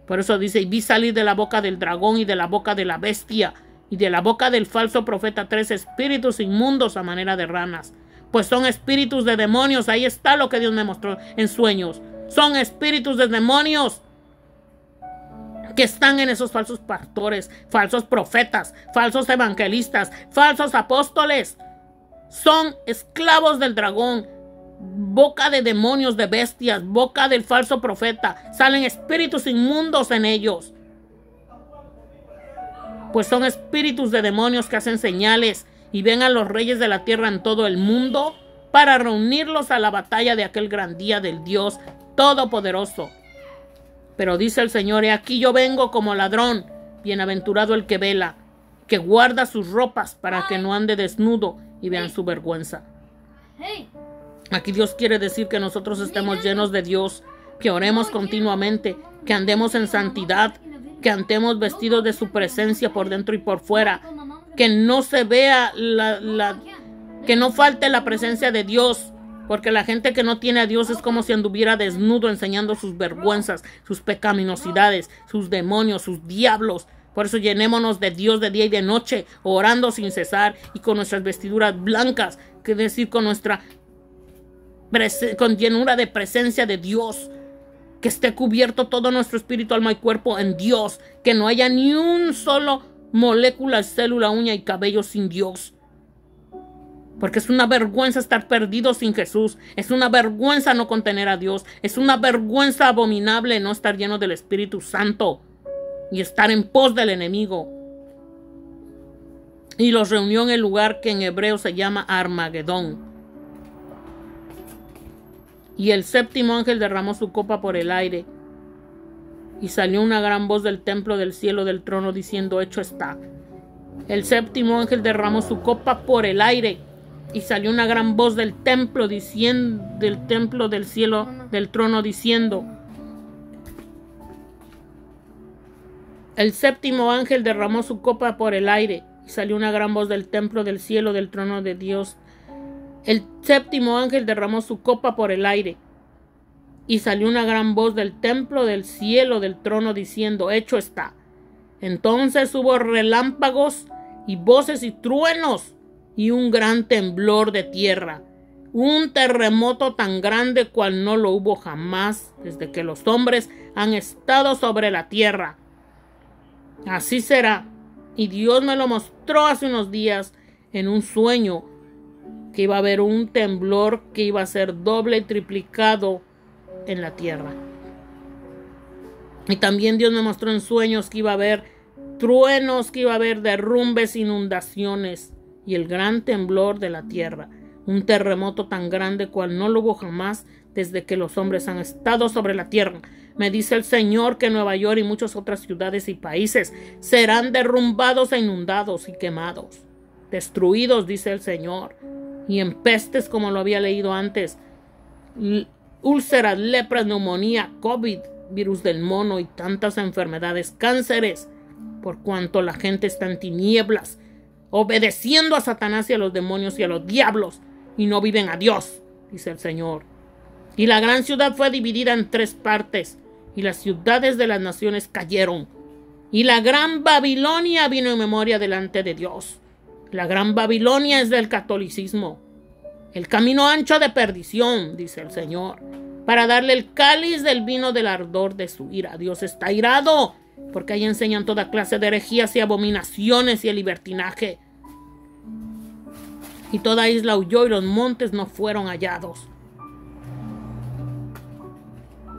Por eso dice, y vi salir de la boca del dragón y de la boca de la bestia y de la boca del falso profeta 3 espíritus inmundos a manera de ranas. Pues son espíritus de demonios. Ahí está lo que Dios me mostró en sueños. Son espíritus de demonios que están en esos falsos pastores, falsos profetas, falsos evangelistas, falsos apóstoles. Son esclavos del dragón, boca de demonios, de bestias, boca del falso profeta. Salen espíritus inmundos en ellos. Pues son espíritus de demonios que hacen señales y ven a los reyes de la tierra en todo el mundo para reunirlos a la batalla de aquel gran día del Dios Todopoderoso. Pero dice el Señor: he aquí yo vengo como ladrón. Bienaventurado el que vela, que guarda sus ropas para que no ande desnudo y vean su vergüenza. Aquí Dios quiere decir que nosotros estemos llenos de Dios, que oremos continuamente, que andemos en santidad, que andemos vestidos de su presencia por dentro y por fuera, que no se vea que no falte la presencia de Dios, porque la gente que no tiene a Dios es como si anduviera desnudo enseñando sus vergüenzas, sus pecaminosidades, sus demonios, sus diablos. Por eso llenémonos de Dios de día y de noche, orando sin cesar y con nuestras vestiduras blancas, que decir con llenura de presencia de Dios. Que esté cubierto todo nuestro espíritu, alma y cuerpo en Dios. Que no haya ni un solo molécula, célula, uña y cabello sin Dios. Porque es una vergüenza estar perdido sin Jesús. Es una vergüenza no contener a Dios. Es una vergüenza abominable no estar lleno del Espíritu Santo y estar en pos del enemigo. Y los reunió en el lugar que en hebreo se llama Armagedón. Y el séptimo ángel derramó su copa por el aire. Y salió una gran voz del templo del cielo del trono diciendo: hecho está. El séptimo ángel derramó su copa por el aire. Y salió una gran voz del templo del cielo del trono diciendo: el séptimo ángel derramó su copa por el aire. Y salió una gran voz del templo del cielo del trono de Dios. El séptimo ángel derramó su copa por el aire. Y salió una gran voz del templo del cielo del trono diciendo: hecho está. Entonces hubo relámpagos y voces y truenos y un gran temblor de tierra, un terremoto tan grande cual no lo hubo jamás desde que los hombres han estado sobre la tierra. Así será. Y Dios me lo mostró hace unos días en un sueño, que iba a haber un temblor que iba a ser doble y triplicado en la tierra. Y también Dios me mostró en sueños que iba a haber truenos, que iba a haber derrumbes, inundaciones y el gran temblor de la tierra, un terremoto tan grande cual no lo hubo jamás desde que los hombres han estado sobre la tierra. Me dice el Señor que Nueva York y muchas otras ciudades y países serán derrumbados e inundados y quemados, destruidos, dice el Señor, y en pestes como lo había leído antes, úlceras, lepras, neumonía, COVID, virus del mono y tantas enfermedades, cánceres, por cuanto la gente está en tinieblas, obedeciendo a Satanás y a los demonios y a los diablos, y no viven a Dios, dice el Señor. Y la gran ciudad fue dividida en 3 partes, y las ciudades de las naciones cayeron. Y la gran Babilonia vino en memoria delante de Dios. La gran Babilonia es del catolicismo, el camino ancho de perdición, dice el Señor, para darle el cáliz del vino del ardor de su ira. Dios está irado, porque ahí enseñan toda clase de herejías y abominaciones y el libertinaje. Y toda isla huyó y los montes no fueron hallados.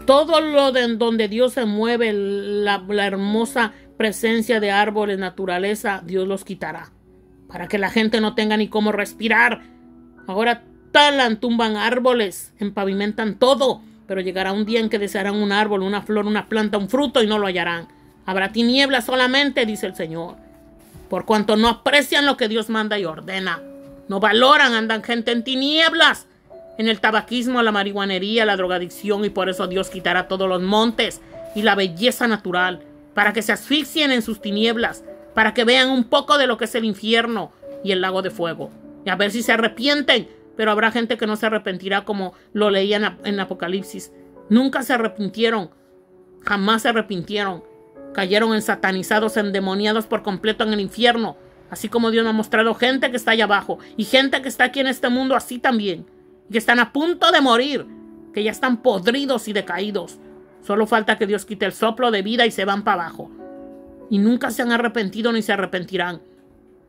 Todo lo de donde Dios se mueve, la hermosa presencia de árboles, naturaleza, Dios los quitará, para que la gente no tenga ni cómo respirar. Ahora talan, tumban árboles, empavimentan todo, pero llegará un día en que desearán un árbol, una flor, una planta, un fruto y no lo hallarán. Habrá tinieblas solamente, dice el Señor, por cuanto no aprecian lo que Dios manda y ordena. No valoran, andan gente en tinieblas, en el tabaquismo, la marihuanería, la drogadicción, y por eso Dios quitará todos los montes y la belleza natural, para que se asfixien en sus tinieblas, para que vean un poco de lo que es el infierno y el lago de fuego, y a ver si se arrepienten. Pero habrá gente que no se arrepentirá, como lo leían en Apocalipsis. Nunca se arrepintieron, jamás se arrepintieron. Cayeron ensatanizados, endemoniados por completo en el infierno. Así como Dios me ha mostrado gente que está allá abajo y gente que está aquí en este mundo así también, y que están a punto de morir, que ya están podridos y decaídos. Solo falta que Dios quite el soplo de vida y se van para abajo. Y nunca se han arrepentido ni se arrepentirán.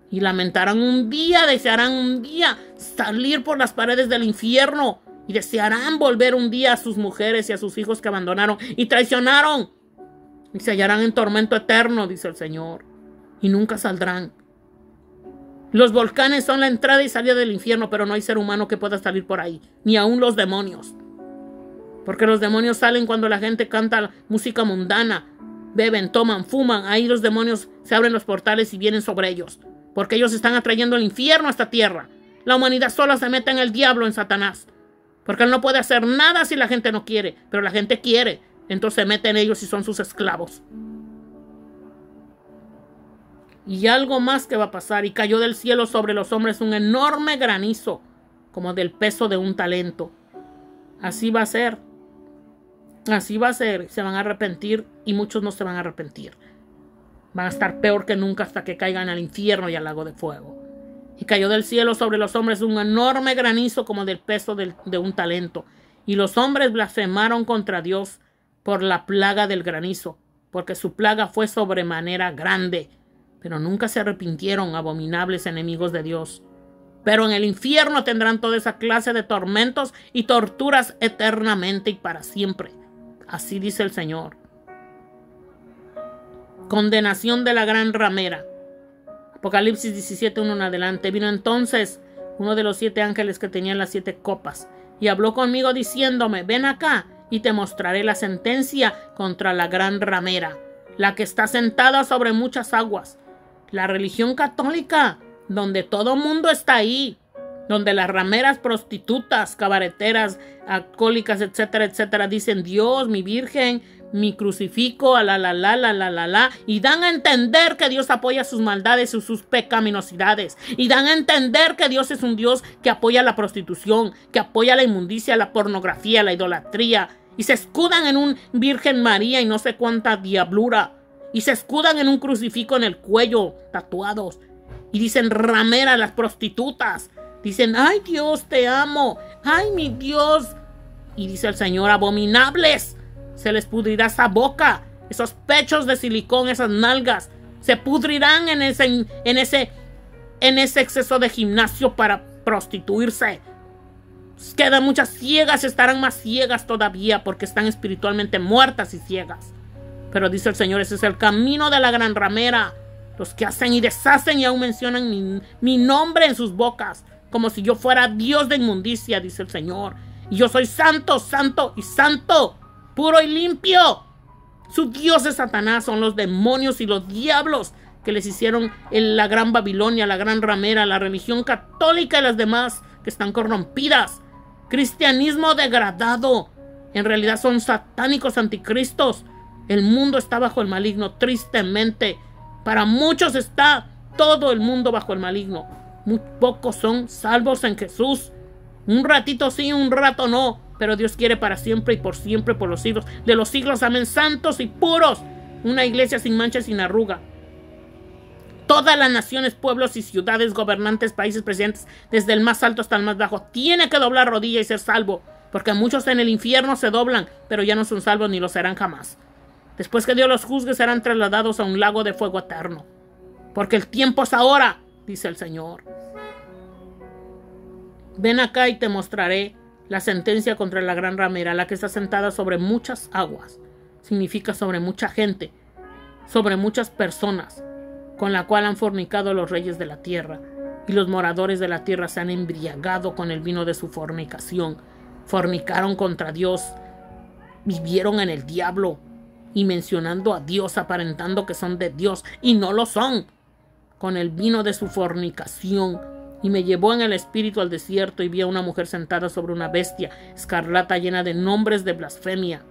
Y lamentarán un día, desearán un día salir por las paredes del infierno y desearán volver un día a sus mujeres y a sus hijos que abandonaron y traicionaron, y se hallarán en tormento eterno, dice el Señor, y nunca saldrán. Los volcanes son la entrada y salida del infierno, pero no hay ser humano que pueda salir por ahí, ni aun los demonios. Porque los demonios salen cuando la gente canta música mundana, beben, toman, fuman. Ahí los demonios se abren los portales y vienen sobre ellos, porque ellos están atrayendo el infierno a esta tierra. La humanidad sola se mete en el diablo, en Satanás, porque él no puede hacer nada si la gente no quiere, pero la gente quiere, entonces se mete en ellos y son sus esclavos. Y algo más que va a pasar: y cayó del cielo sobre los hombres un enorme granizo, como del peso de un talento. Así va a ser. Así va a ser. Se van a arrepentir y muchos no se van a arrepentir. Van a estar peor que nunca hasta que caigan al infierno y al lago de fuego. Y cayó del cielo sobre los hombres un enorme granizo como del peso de un talento. Y los hombres blasfemaron contra Dios por la plaga del granizo, porque su plaga fue sobremanera grande. Pero nunca se arrepintieron, abominables enemigos de Dios. Pero en el infierno tendrán toda esa clase de tormentos y torturas eternamente y para siempre. Así dice el Señor. Condenación de la gran ramera. Apocalipsis 17:1 en adelante. Vino entonces uno de los 7 ángeles que tenían las 7 copas y habló conmigo diciéndome: ven acá y te mostraré la sentencia contra la gran ramera, la que está sentada sobre muchas aguas. La religión católica, donde todo mundo está ahí, donde las rameras, prostitutas, cabareteras, alcohólicas, etcétera, etcétera, dicen Dios, mi virgen, mi crucifijo, y dan a entender que Dios apoya sus maldades y sus pecaminosidades, y dan a entender que Dios es un Dios que apoya la prostitución, que apoya la inmundicia, la pornografía, la idolatría, y se escudan en un Virgen María y no sé cuánta diablura, y se escudan en un crucifijo en el cuello, tatuados, y dicen ramera, las prostitutas, dicen ay Dios te amo, ay mi Dios, y dice el Señor: abominables, se les pudrirá esa boca, esos pechos de silicón, esas nalgas, se pudrirán en ese exceso de gimnasio para prostituirse. Quedan muchas ciegas, estarán más ciegas todavía porque están espiritualmente muertas y ciegas. Pero dice el Señor: ese es el camino de la gran ramera, los que hacen y deshacen y aún mencionan mi nombre en sus bocas, como si yo fuera Dios de inmundicia, dice el Señor. Y yo soy santo, santo y santo, puro y limpio. Su Dios es Satanás, son los demonios y los diablos que les hicieron en la gran Babilonia, la gran ramera, la religión católica y las demás que están corrompidas. Cristianismo degradado. En realidad son satánicos anticristos. El mundo está bajo el maligno, tristemente. Para muchos está todo el mundo bajo el maligno. Muy pocos son salvos en Jesús. Un ratito sí, un rato no. Pero Dios quiere para siempre y por siempre, por los siglos de los siglos. Amén. Santos y puros. Una iglesia sin mancha y sin arruga. Todas las naciones, pueblos y ciudades, gobernantes, países, presidentes, desde el más alto hasta el más bajo, tiene que doblar rodilla y ser salvo. Porque muchos en el infierno se doblan, pero ya no son salvos ni lo serán jamás. Después que Dios los juzgue, serán trasladados a un lago de fuego eterno. Porque el tiempo es ahora, dice el Señor. Ven acá y te mostraré la sentencia contra la gran ramera, la que está sentada sobre muchas aguas. Significa sobre mucha gente, sobre muchas personas, con la cual han fornicado los reyes de la tierra. Y los moradores de la tierra se han embriagado con el vino de su fornicación. Fornicaron contra Dios, vivieron en el diablo y mencionando a Dios, aparentando que son de Dios y no lo son, con el vino de su fornicación. Y me llevó en el espíritu al desierto y vi a una mujer sentada sobre una bestia escarlata llena de nombres de blasfemia,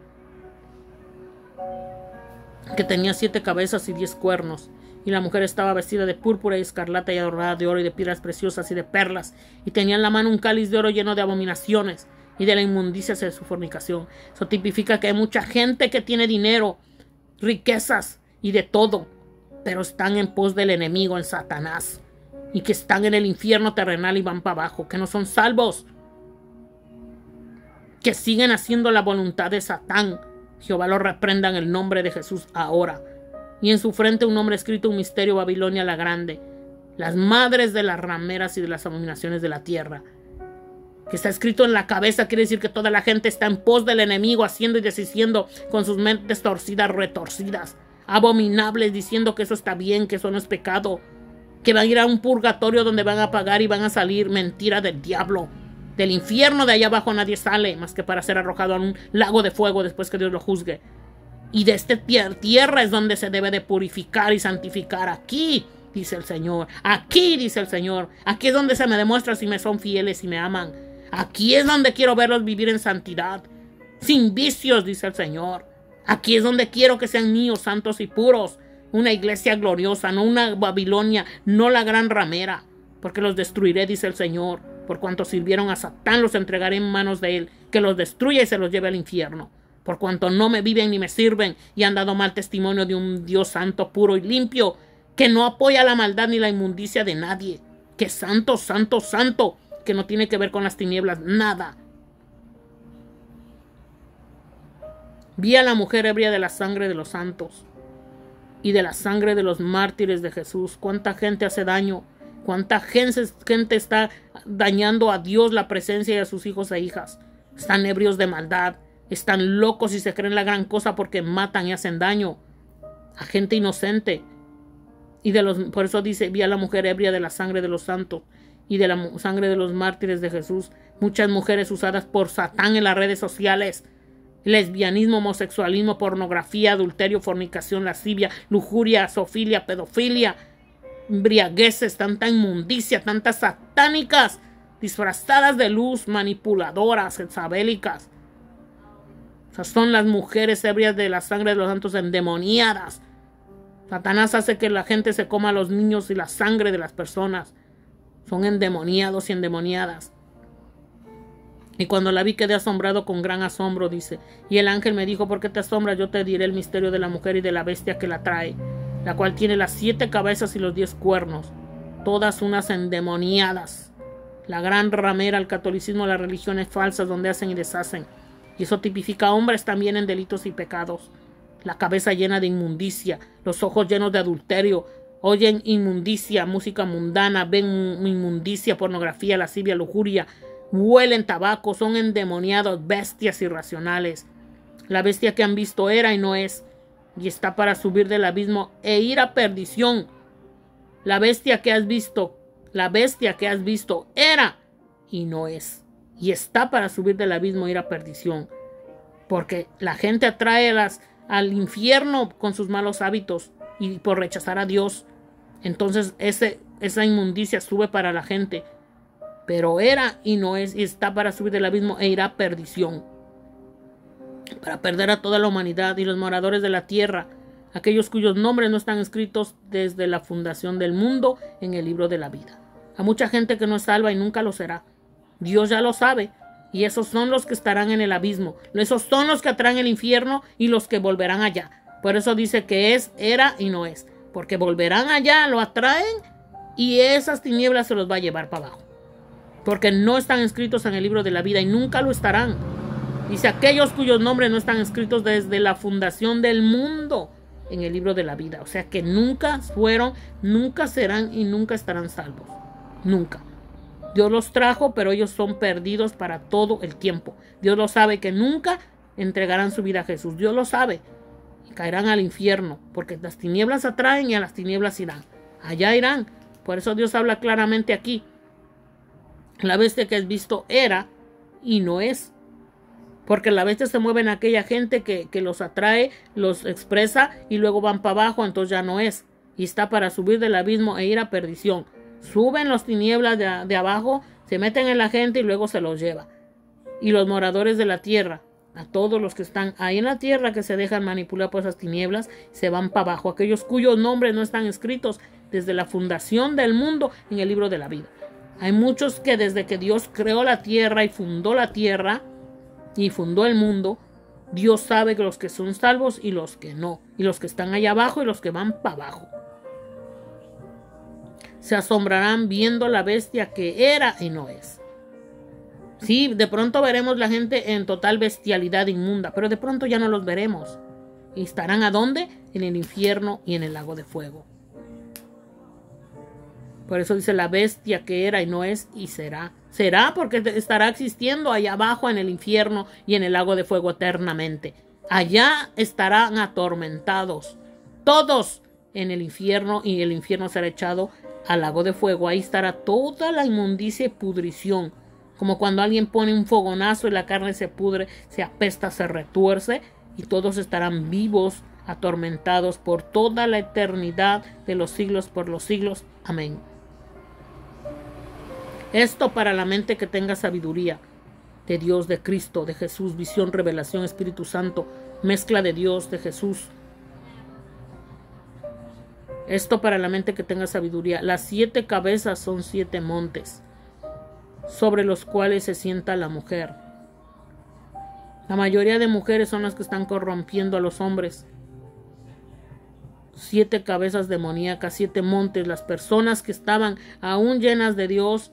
que tenía 7 cabezas y 10 cuernos. Y la mujer estaba vestida de púrpura y escarlata y adornada de oro y de piedras preciosas y de perlas, y tenía en la mano un cáliz de oro lleno de abominaciones y de la inmundicia de su fornicación. Eso tipifica que hay mucha gente que tiene dinero, riquezas y de todo, pero están en pos del enemigo, en Satanás, y que están en el infierno terrenal y van para abajo, que no son salvos, que siguen haciendo la voluntad de Satán. Jehová lo reprenda en el nombre de Jesús ahora. Y en su frente un nombre escrito, un misterio: Babilonia la grande, las madres de las rameras y de las abominaciones de la tierra. Que está escrito en la cabeza quiere decir que toda la gente está en pos del enemigo, haciendo y deshaciendo con sus mentes torcidas, retorcidas, abominables, diciendo que eso está bien, que eso no es pecado, que van a ir a un purgatorio donde van a pagar y van a salir. Mentira del diablo. Del infierno de allá abajo nadie sale más que para ser arrojado a un lago de fuego después que Dios lo juzgue. Y de esta tierra es donde se debe de purificar y santificar. Aquí, dice el Señor. Aquí, dice el Señor. Aquí es donde se me demuestra si me son fieles y me aman. Aquí es donde quiero verlos vivir en santidad, sin vicios, dice el Señor. Aquí es donde quiero que sean míos, santos y puros. Una iglesia gloriosa, no una Babilonia, no la gran ramera. Porque los destruiré, dice el Señor. Por cuanto sirvieron a Satán, los entregaré en manos de él, que los destruya y se los lleve al infierno. Por cuanto no me viven ni me sirven y han dado mal testimonio de un Dios santo, puro y limpio, que no apoya la maldad ni la inmundicia de nadie, que es santo, santo, santo, que no tiene que ver con las tinieblas, nada. Vi a la mujer ebria de la sangre de los santos y de la sangre de los mártires de Jesús. Cuánta gente hace daño, cuánta gente está dañando a Dios, la presencia y a sus hijos e hijas. Están ebrios de maldad, están locos y se creen la gran cosa porque matan y hacen daño a gente inocente. Por eso dice, vi a la mujer ebria de la sangre de los santos y de la sangre de los mártires de Jesús. Muchas mujeres usadas por Satán en las redes sociales. Lesbianismo, homosexualismo, pornografía, adulterio, fornicación, lascivia, lujuria, zoofilia, pedofilia, embriagueces, tanta inmundicia, tantas satánicas, disfrazadas de luz, manipuladoras, jezabélicas. Esas son las mujeres ebrias de la sangre de los santos, endemoniadas. Satanás hace que la gente se coma a los niños y la sangre de las personas. Son endemoniados y endemoniadas. Y cuando la vi quedé asombrado con gran asombro, dice. Y el ángel me dijo, ¿por qué te asombras? Yo te diré el misterio de la mujer y de la bestia que la trae, la cual tiene las 7 cabezas y los 10 cuernos, todas unas endemoniadas. La gran ramera, el catolicismo, las religiones falsas donde hacen y deshacen. Y eso tipifica a hombres también en delitos y pecados. La cabeza llena de inmundicia, los ojos llenos de adulterio, oyen inmundicia, música mundana, ven inmundicia, pornografía, lascivia, lujuria, huelen tabaco, son endemoniados, bestias irracionales. La bestia que han visto era y no es, y está para subir del abismo e ir a perdición. La bestia que has visto era y no es, y está para subir del abismo e ir a perdición. Porque la gente atrae al infierno con sus malos hábitos y por rechazar a Dios. Entonces esa inmundicia sube para la gente. Pero era y no es, y está para subir del abismo e irá a perdición. Para perder a toda la humanidad y los moradores de la tierra, aquellos cuyos nombres no están escritos desde la fundación del mundo en el libro de la vida. A mucha gente que no es salva y nunca lo será. Dios ya lo sabe. Y esos son los que estarán en el abismo. Esos son los que atraen el infierno y los que volverán allá. Por eso dice que es, era y no es. Porque volverán allá, lo atraen y esas tinieblas se los va a llevar para abajo. Porque no están escritos en el libro de la vida y nunca lo estarán. Dice aquellos cuyos nombres no están escritos desde la fundación del mundo en el libro de la vida. O sea que nunca fueron, nunca serán y nunca estarán salvos. Nunca. Dios los trajo, pero ellos son perdidos para todo el tiempo. Dios lo sabe que nunca entregarán su vida a Jesús. Dios lo sabe. Y caerán al infierno, porque las tinieblas atraen y a las tinieblas irán. Allá irán. Por eso Dios habla claramente aquí. La bestia que has visto era y no es. Porque la bestia se mueve en aquella gente que los atrae, los expresa y luego van para abajo, entonces ya no es. Y está para subir del abismo e ir a perdición. Suben las tinieblas de abajo, se meten en la gente y luego se los lleva. Y los moradores de la tierra, a todos los que están ahí en la tierra que se dejan manipular por esas tinieblas, se van para abajo. Aquellos cuyos nombres no están escritos desde la fundación del mundo en el libro de la vida. Hay muchos que desde que Dios creó la tierra y fundó la tierra y fundó el mundo, Dios sabe que los que son salvos y los que no. Y los que están allá abajo y los que van para abajo. Se asombrarán viendo la bestia que era y no es. Sí, de pronto veremos la gente en total bestialidad inmunda, pero de pronto ya no los veremos. ¿Y estarán a dónde? En el infierno y en el lago de fuego. Por eso dice la bestia que era y no es y será Será porque estará existiendo allá abajo en el infierno y en el lago de fuego eternamente. Allá estarán atormentados todos en el infierno, y el infierno será echado al lago de fuego. Ahí estará toda la inmundicia y pudrición. Como cuando alguien pone un fogonazo y la carne se pudre, se apesta, se retuerce, y todos estarán vivos, atormentados por toda la eternidad de los siglos por los siglos. Amén. Esto para la mente que tenga sabiduría de Dios, de Cristo, de Jesús, visión, revelación, Espíritu Santo, mezcla de Dios, de Jesús. Esto para la mente que tenga sabiduría. Las 7 cabezas son 7 montes sobre los cuales se sienta la mujer. La mayoría de mujeres son las que están corrompiendo a los hombres. 7 cabezas demoníacas, 7 montes. Las personas que estaban aún llenas de Dios,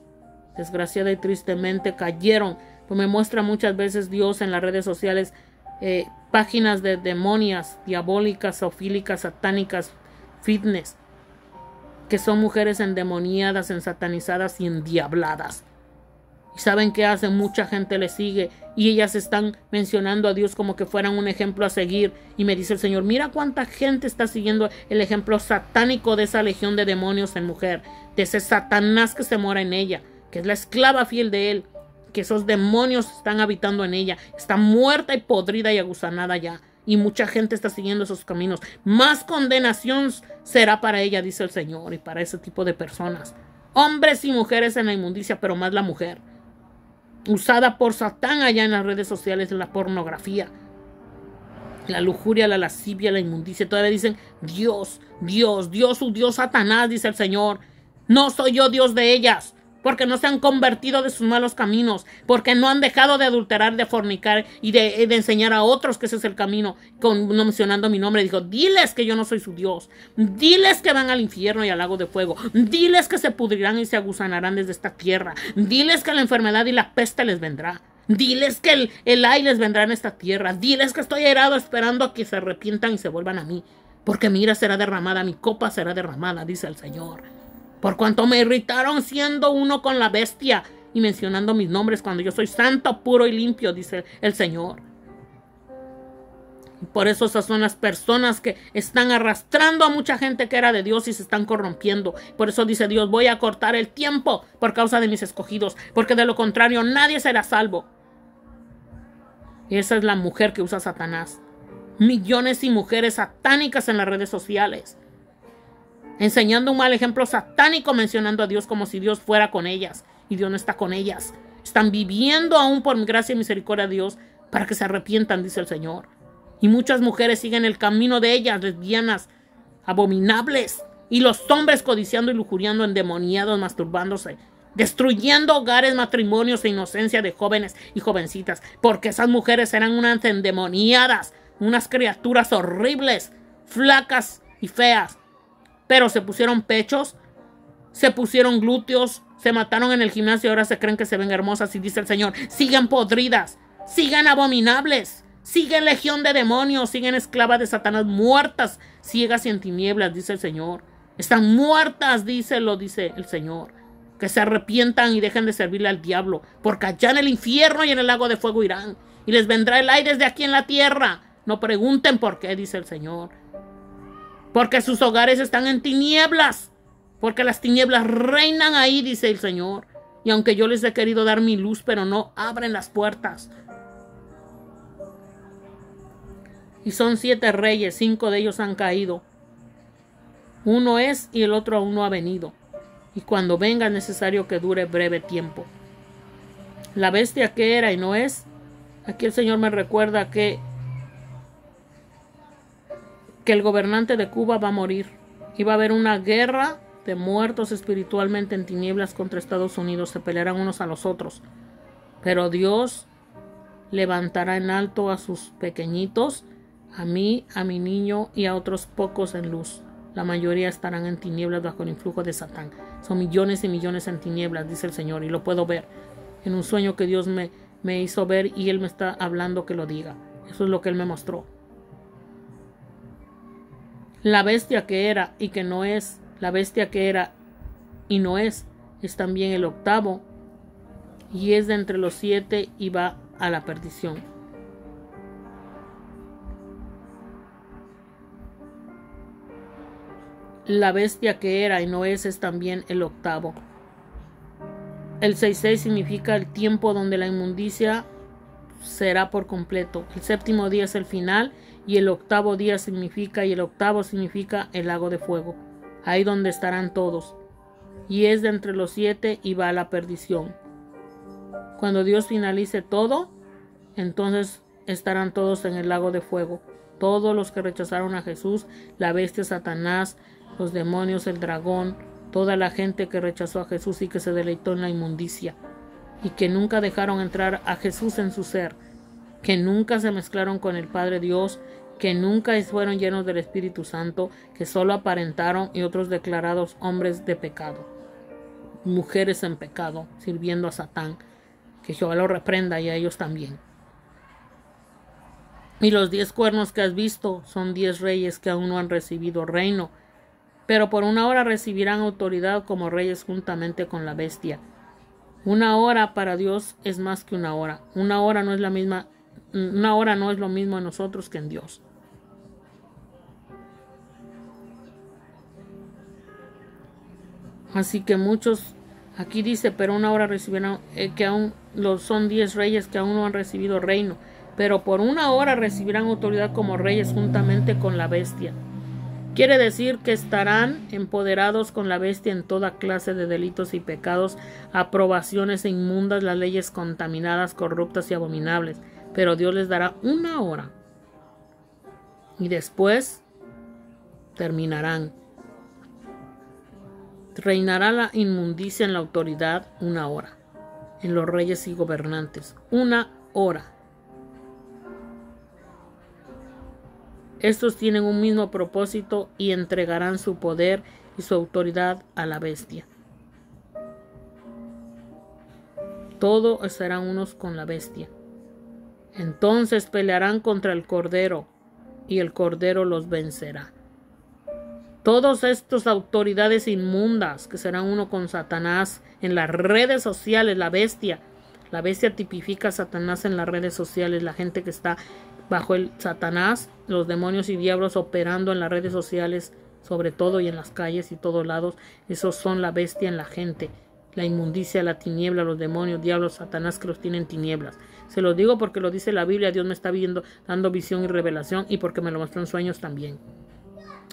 desgraciada y tristemente, cayeron. Pues me muestra muchas veces Dios en las redes sociales páginas de demonias, diabólicas, zoofílicas, satánicas, fitness, que son mujeres endemoniadas, ensatanizadas y endiabladas. ¿Y saben qué hacen? Mucha gente les sigue y ellas están mencionando a Dios como que fueran un ejemplo a seguir. Y me dice el Señor, mira cuánta gente está siguiendo el ejemplo satánico de esa legión de demonios en mujer, de ese Satanás que se mora en ella, que es la esclava fiel de él, que esos demonios están habitando en ella, está muerta y podrida y aguzanada ya. Y mucha gente está siguiendo esos caminos. Más condenación será para ella, dice el Señor, y para ese tipo de personas. Hombres y mujeres en la inmundicia, pero más la mujer, usada por Satán allá en las redes sociales, en la pornografía, la lujuria, la lascivia, la inmundicia. Todavía dicen, Dios, su Dios Satanás, dice el Señor. No soy yo Dios de ellas, porque no se han convertido de sus malos caminos, porque no han dejado de adulterar, de fornicar y de enseñar a otros que ese es el camino, no mencionando mi nombre. Dijo, diles que yo no soy su Dios, diles que van al infierno y al lago de fuego, diles que se pudrirán y se aguzanarán desde esta tierra, diles que la enfermedad y la peste les vendrá, diles que el ay les vendrá en esta tierra, diles que estoy airado esperando a que se arrepientan y se vuelvan a mí, porque mi ira será derramada, mi copa será derramada, dice el Señor. Por cuanto me irritaron siendo uno con la bestia y mencionando mis nombres cuando yo soy santo, puro y limpio, dice el Señor. Y por eso esas son las personas que están arrastrando a mucha gente que era de Dios y se están corrompiendo. Por eso dice Dios, voy a cortar el tiempo por causa de mis escogidos, porque de lo contrario nadie será salvo. Y esa es la mujer que usa Satanás. Millones y mujeres satánicas en las redes sociales, enseñando un mal ejemplo satánico, mencionando a Dios como si Dios fuera con ellas, y Dios no está con ellas. Están viviendo aún por gracia y misericordia de Dios para que se arrepientan, dice el Señor. Y muchas mujeres siguen el camino de ellas, lesbianas, abominables, y los hombres codiciando y lujuriando, endemoniados, masturbándose, destruyendo hogares, matrimonios e inocencia de jóvenes y jovencitas, porque esas mujeres eran unas endemoniadas, unas criaturas horribles, flacas y feas. Pero se pusieron pechos, se pusieron glúteos, se mataron en el gimnasio y ahora se creen que se ven hermosas. Y dice el Señor, sigan podridas, sigan abominables, siguen legión de demonios, siguen esclavas de Satanás, muertas, ciegas y en tinieblas, dice el Señor. Están muertas, dice el Señor. Que se arrepientan y dejen de servirle al diablo, porque allá en el infierno y en el lago de fuego irán, y les vendrá el aire desde aquí en la tierra. No pregunten por qué, dice el Señor. Porque sus hogares están en tinieblas, porque las tinieblas reinan ahí, dice el Señor. Y aunque yo les he querido dar mi luz, pero no abren las puertas. Y son 7 reyes, 5 de ellos han caído. Uno es y el otro aún no ha venido. Y cuando venga es necesario que dure breve tiempo. La bestia que era y no es. Aquí el Señor me recuerda que el gobernante de Cuba va a morir. Y va a haber una guerra de muertos espiritualmente en tinieblas contra Estados Unidos. Se pelearán unos a los otros. Pero Dios levantará en alto a sus pequeñitos, a mí, a mi niño y a otros pocos en luz. La mayoría estarán en tinieblas bajo el influjo de Satán. Son millones y millones en tinieblas, dice el Señor, y lo puedo ver en un sueño que Dios me hizo ver, y Él me está hablando que lo diga. Eso es lo que Él me mostró. La bestia que era y que no es, la bestia que era y no es también el octavo y es de entre los 7 y va a la perdición. La bestia que era y no es también el octavo. El 6:6 significa el tiempo donde la inmundicia será por completo. El séptimo día es el final y el octavo significa el lago de fuego, ahí donde estarán todos. Y es de entre los 7 y va a la perdición. Cuando Dios finalice todo, entonces estarán todos en el lago de fuego. Todos los que rechazaron a Jesús, la bestia, Satanás, los demonios, el dragón, toda la gente que rechazó a Jesús y que se deleitó en la inmundicia y que nunca dejaron entrar a Jesús en su ser, que nunca se mezclaron con el Padre Dios, que nunca fueron llenos del Espíritu Santo, que solo aparentaron, y otros declarados hombres de pecado, mujeres en pecado, sirviendo a Satán, que Jehová lo reprenda y a ellos también. Y los 10 cuernos que has visto son 10 reyes que aún no han recibido reino, pero por una hora recibirán autoridad como reyes juntamente con la bestia. Una hora para Dios es más que una hora. Una hora no es lo mismo en nosotros que en Dios. Así que muchos, aquí dice, pero una hora recibirán, que aún son 10 reyes que aún no han recibido reino, pero por una hora recibirán autoridad como reyes juntamente con la bestia. Quiere decir que estarán empoderados con la bestia en toda clase de delitos y pecados, aprobaciones inmundas, las leyes contaminadas, corruptas y abominables. Pero Dios les dará una hora. Y después terminarán. Reinará la inmundicia en la autoridad una hora. En los reyes y gobernantes. Una hora. Estos tienen un mismo propósito y entregarán su poder y su autoridad a la bestia. Todos serán unos con la bestia. Entonces pelearán contra el Cordero y el Cordero los vencerá. Todas estas autoridades inmundas que serán uno con Satanás en las redes sociales, la bestia. La bestia tipifica a Satanás en las redes sociales, la gente que está bajo el Satanás, los demonios y diablos operando en las redes sociales, sobre todo, y en las calles y todos lados. Esos son la bestia en la gente, la inmundicia, la tiniebla, los demonios, diablos, Satanás que los tienen tinieblas. Se los digo porque lo dice la Biblia, Dios me está dando visión y revelación, y porque me lo mostró en sueños también.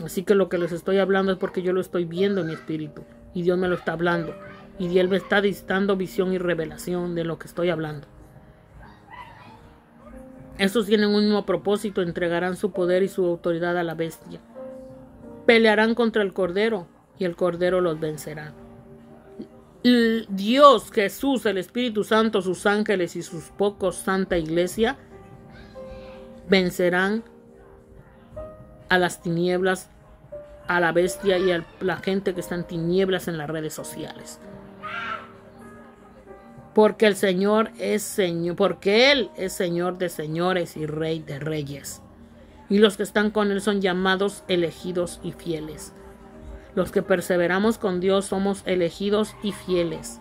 Así que lo que les estoy hablando es porque yo lo estoy viendo en mi espíritu y Dios me lo está hablando y Dios me está dando visión y revelación de lo que estoy hablando. Estos tienen un mismo propósito, entregarán su poder y su autoridad a la bestia. Pelearán contra el Cordero y el Cordero los vencerá. Dios, Jesús, el Espíritu Santo, sus ángeles y sus pocos santa iglesia vencerán a las tinieblas, a la bestia y a la gente que está en tinieblas en las redes sociales. Porque el Señor es Señor, porque Él es Señor de señores y Rey de reyes. Y los que están con Él son llamados, elegidos y fieles. Los que perseveramos con Dios somos elegidos y fieles.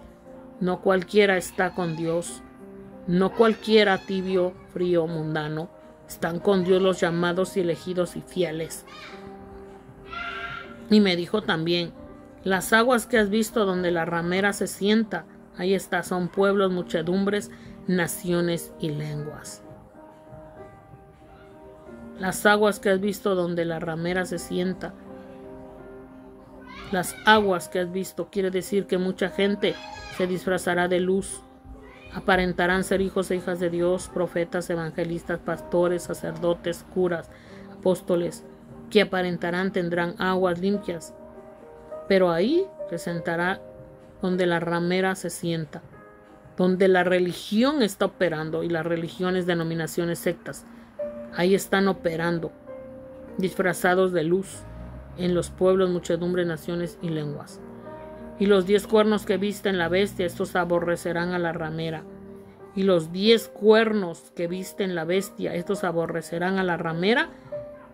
No cualquiera está con Dios. No cualquiera tibio, frío, mundano. Están con Dios los llamados y elegidos y fieles. Y me dijo también, las aguas que has visto donde la ramera se sienta, ahí está, son pueblos, muchedumbres, naciones y lenguas. Las aguas que has visto donde la ramera se sienta. Las aguas que has visto quiere decir que mucha gente se disfrazará de luz. Aparentarán ser hijos e hijas de Dios, profetas, evangelistas, pastores, sacerdotes, curas, apóstoles, que aparentarán tendrán aguas limpias. Pero ahí se sentará donde la ramera se sienta, donde la religión está operando, y las religiones, denominaciones, sectas, ahí están operando, disfrazados de luz, en los pueblos, muchedumbre, naciones y lenguas. Y los 10 cuernos que visten la bestia, estos aborrecerán a la ramera. Y los 10 cuernos que visten la bestia, estos aborrecerán a la ramera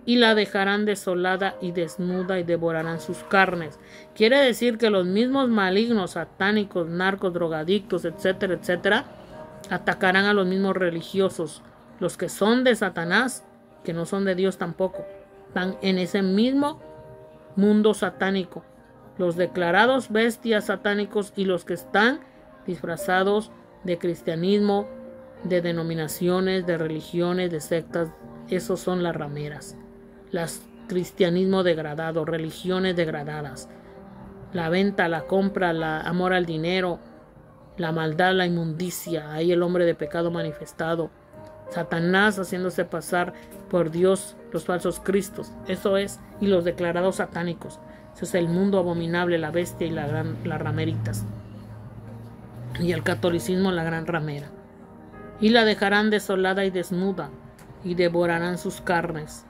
y la dejarán desolada y desnuda y devorarán sus carnes. Quiere decir que los mismos malignos, satánicos, narcos, drogadictos, etcétera, etcétera, atacarán a los mismos religiosos. Los que son de Satanás, que no son de Dios tampoco, están en ese mismo mundo satánico. Los declarados bestias satánicos y los que están disfrazados de cristianismo, de denominaciones, de religiones, de sectas, esos son las rameras. Las cristianismo degradado, religiones degradadas, la venta, la compra, el amor al dinero, la maldad, la inmundicia, ahí el hombre de pecado manifestado, Satanás haciéndose pasar por Dios, los falsos cristos, eso es, y los declarados satánicos. Ese es el mundo abominable, la bestia y las rameritas. Y el catolicismo, la gran ramera. Y la dejarán desolada y desnuda, y devorarán sus carnes,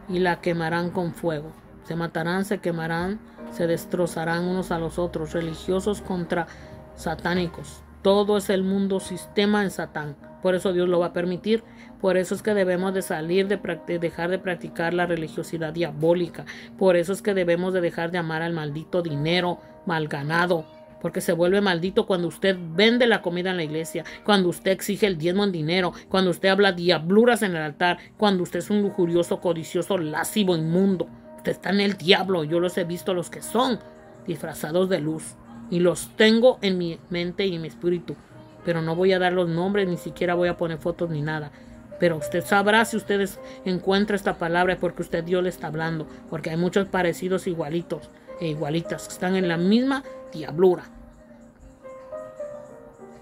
y la quemarán con fuego. Se matarán, se quemarán, se destrozarán unos a los otros, religiosos contra satánicos. Todo es el mundo sistema en Satán. Por eso Dios lo va a permitir. Por eso es que debemos de salir, de dejar de practicar la religiosidad diabólica. Por eso es que debemos de dejar de amar al maldito dinero mal ganado. Porque se vuelve maldito cuando usted vende la comida en la iglesia, cuando usted exige el diezmo en dinero, cuando usted habla diabluras en el altar, cuando usted es un lujurioso, codicioso, lascivo, inmundo. Usted está en el diablo. Yo los he visto, los que son disfrazados de luz. Y los tengo en mi mente y en mi espíritu. Pero no voy a dar los nombres, ni siquiera voy a poner fotos ni nada. Pero usted sabrá si usted encuentra esta palabra porque usted Dios le está hablando. Porque hay muchos parecidos igualitos e igualitas que están en la misma diablura.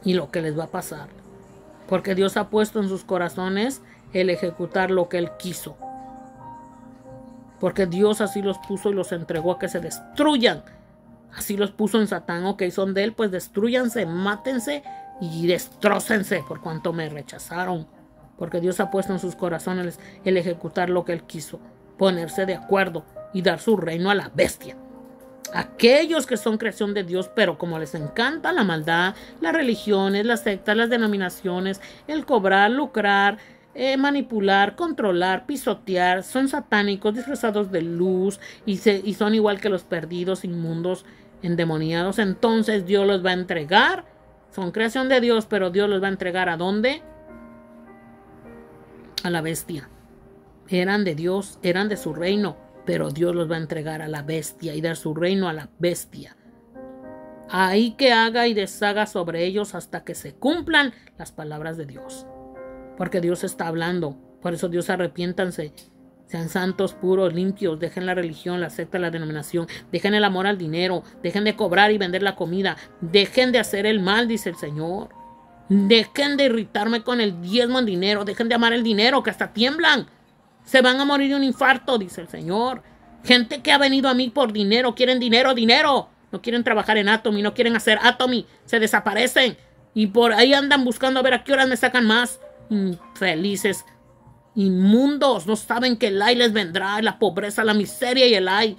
Y lo que les va a pasar. Porque Dios ha puesto en sus corazones el ejecutar lo que Él quiso. Porque Dios así los puso y los entregó a que se destruyan. Así los puso en Satán. Ok, son de Él, pues destruyanse, mátense y destrócense por cuanto me rechazaron. Porque Dios ha puesto en sus corazones el ejecutar lo que Él quiso. Ponerse de acuerdo y dar su reino a la bestia. Aquellos que son creación de Dios, pero como les encanta la maldad, las religiones, las sectas, las denominaciones, el cobrar, lucrar, manipular, controlar, pisotear, son satánicos, disfrazados de luz y son igual que los perdidos, inmundos, endemoniados. Entonces Dios los va a entregar. Son creación de Dios, pero Dios los va a entregar ¿a dónde? A la bestia. Eran de Dios, eran de su reino, pero Dios los va a entregar a la bestia y dar su reino a la bestia. Ahí que haga y deshaga sobre ellos hasta que se cumplan las palabras de Dios. Porque Dios está hablando. Por eso Dios, arrepiéntanse. Sean santos, puros, limpios. Dejen la religión, la secta, la denominación. Dejen el amor al dinero. Dejen de cobrar y vender la comida. Dejen de hacer el mal, dice el Señor. Dejen de irritarme con el diezmo en dinero. Dejen de amar el dinero, que hasta tiemblan. Se van a morir de un infarto, dice el Señor. Gente que ha venido a mí por dinero. Quieren dinero, dinero. No quieren trabajar en Atomy. No quieren hacer Atomy. Se desaparecen. Y por ahí andan buscando a ver a qué horas me sacan más. Infelices, inmundos, no saben que el ay les vendrá, la pobreza, la miseria y el ay.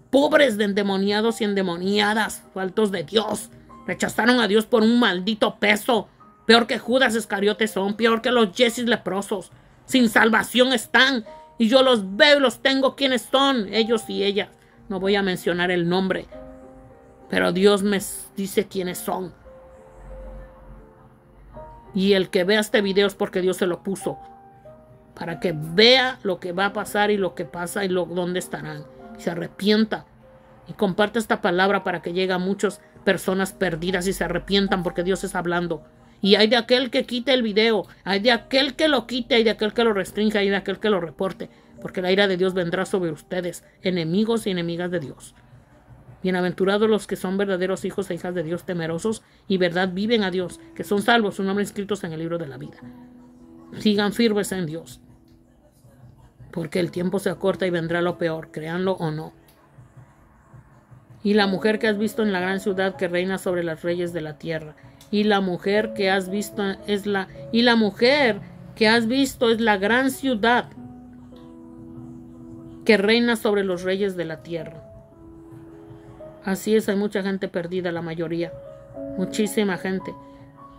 Pobres de endemoniados y endemoniadas, faltos de Dios, rechazaron a Dios por un maldito peso. Peor que Judas Iscariote son, peor que los Jessis leprosos. Sin salvación están, y yo los veo y los tengo quiénes son, ellos y ellas. No voy a mencionar el nombre, pero Dios me dice quiénes son. Y el que vea este video es porque Dios se lo puso. Para que vea lo que va a pasar y lo que pasa y dónde estarán. Y se arrepienta. Y comparte esta palabra para que llegue a muchas personas perdidas y se arrepientan porque Dios está hablando. Y hay de aquel que quite el video. Hay de aquel que lo quite. Hay de aquel que lo restrinja. Hay de aquel que lo reporte. Porque la ira de Dios vendrá sobre ustedes. Enemigos y enemigas de Dios. Bienaventurados los que son verdaderos hijos e hijas de Dios, temerosos y verdad viven a Dios, que son salvos, su nombre inscritos en el libro de la vida. Sigan firmes en Dios, porque el tiempo se acorta y vendrá lo peor, créanlo o no. Y la mujer que has visto en la gran ciudad que reina sobre los reyes de la tierra. Y la mujer que has visto es la gran ciudad que reina sobre los reyes de la tierra. Así es, hay mucha gente perdida, la mayoría. Muchísima gente.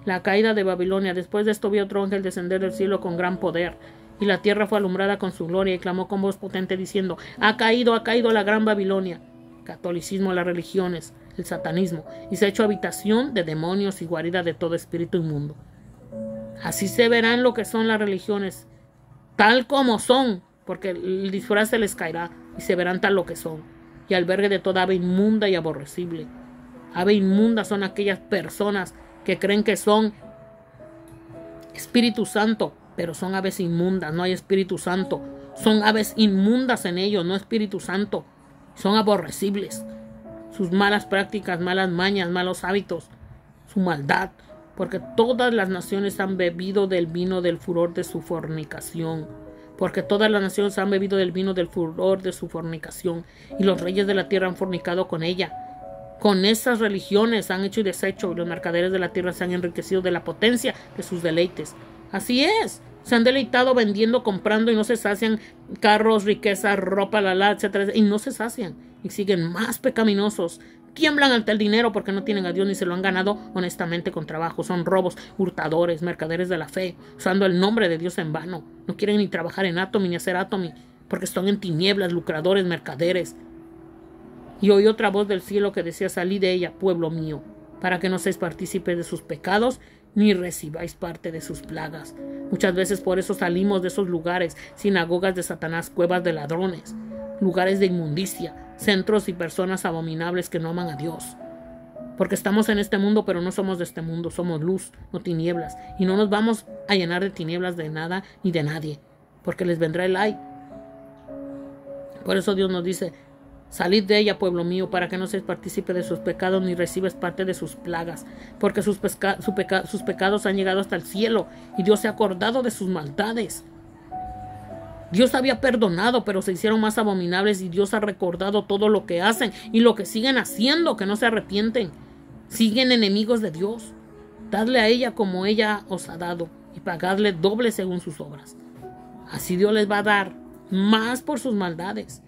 La caída de Babilonia. Después de esto vi otro ángel descender del cielo con gran poder. Y la tierra fue alumbrada con su gloria, y clamó con voz potente diciendo: ha caído la gran Babilonia. Catolicismo, las religiones, el satanismo, y se ha hecho habitación de demonios y guarida de todo espíritu inmundo. Así se verán lo que son las religiones, tal como son, porque el disfraz se les caerá, y se verán tal lo que son, y albergue de toda ave inmunda y aborrecible. Ave inmunda son aquellas personas que creen que son Espíritu Santo, pero son aves inmundas, no hay Espíritu Santo. Son aves inmundas en ellos, no Espíritu Santo. Son aborrecibles. Sus malas prácticas, malas mañas, malos hábitos, su maldad, porque todas las naciones han bebido del vino del furor de su fornicación. Porque todas las naciones han bebido del vino del furor de su fornicación, y los reyes de la tierra han fornicado con ella. Con esas religiones han hecho y deshecho, y los mercaderes de la tierra se han enriquecido de la potencia de sus deleites. Así es, se han deleitado vendiendo, comprando, y no se sacian. Carros, riquezas, ropa, etcétera, y no se sacian, y siguen más pecaminosos. Tiemblan ante el dinero porque no tienen a Dios ni se lo han ganado honestamente con trabajo. Son robos, hurtadores, mercaderes de la fe, usando el nombre de Dios en vano. No quieren ni trabajar en Atomy ni hacer Atomy, porque están en tinieblas, lucradores, mercaderes. Y oí otra voz del cielo que decía: salid de ella, pueblo mío, para que no seáis partícipes de sus pecados, ni recibáis parte de sus plagas. Muchas veces por eso salimos de esos lugares: sinagogas de Satanás, cuevas de ladrones, lugares de inmundicia, centros y personas abominables que no aman a Dios. Porque estamos en este mundo, pero no somos de este mundo. Somos luz, no tinieblas. Y no nos vamos a llenar de tinieblas de nada ni de nadie, porque les vendrá el ay. Por eso Dios nos dice: salid de ella, pueblo mío, para que no seas partícipe de sus pecados ni recibes parte de sus plagas, porque sus pecados han llegado hasta el cielo, y Dios se ha acordado de sus maldades. Dios había perdonado, pero se hicieron más abominables, y Dios ha recordado todo lo que hacen y lo que siguen haciendo, que no se arrepienten. Siguen enemigos de Dios. Dadle a ella como ella os ha dado, y pagadle doble según sus obras. Así Dios les va a dar más por sus maldades.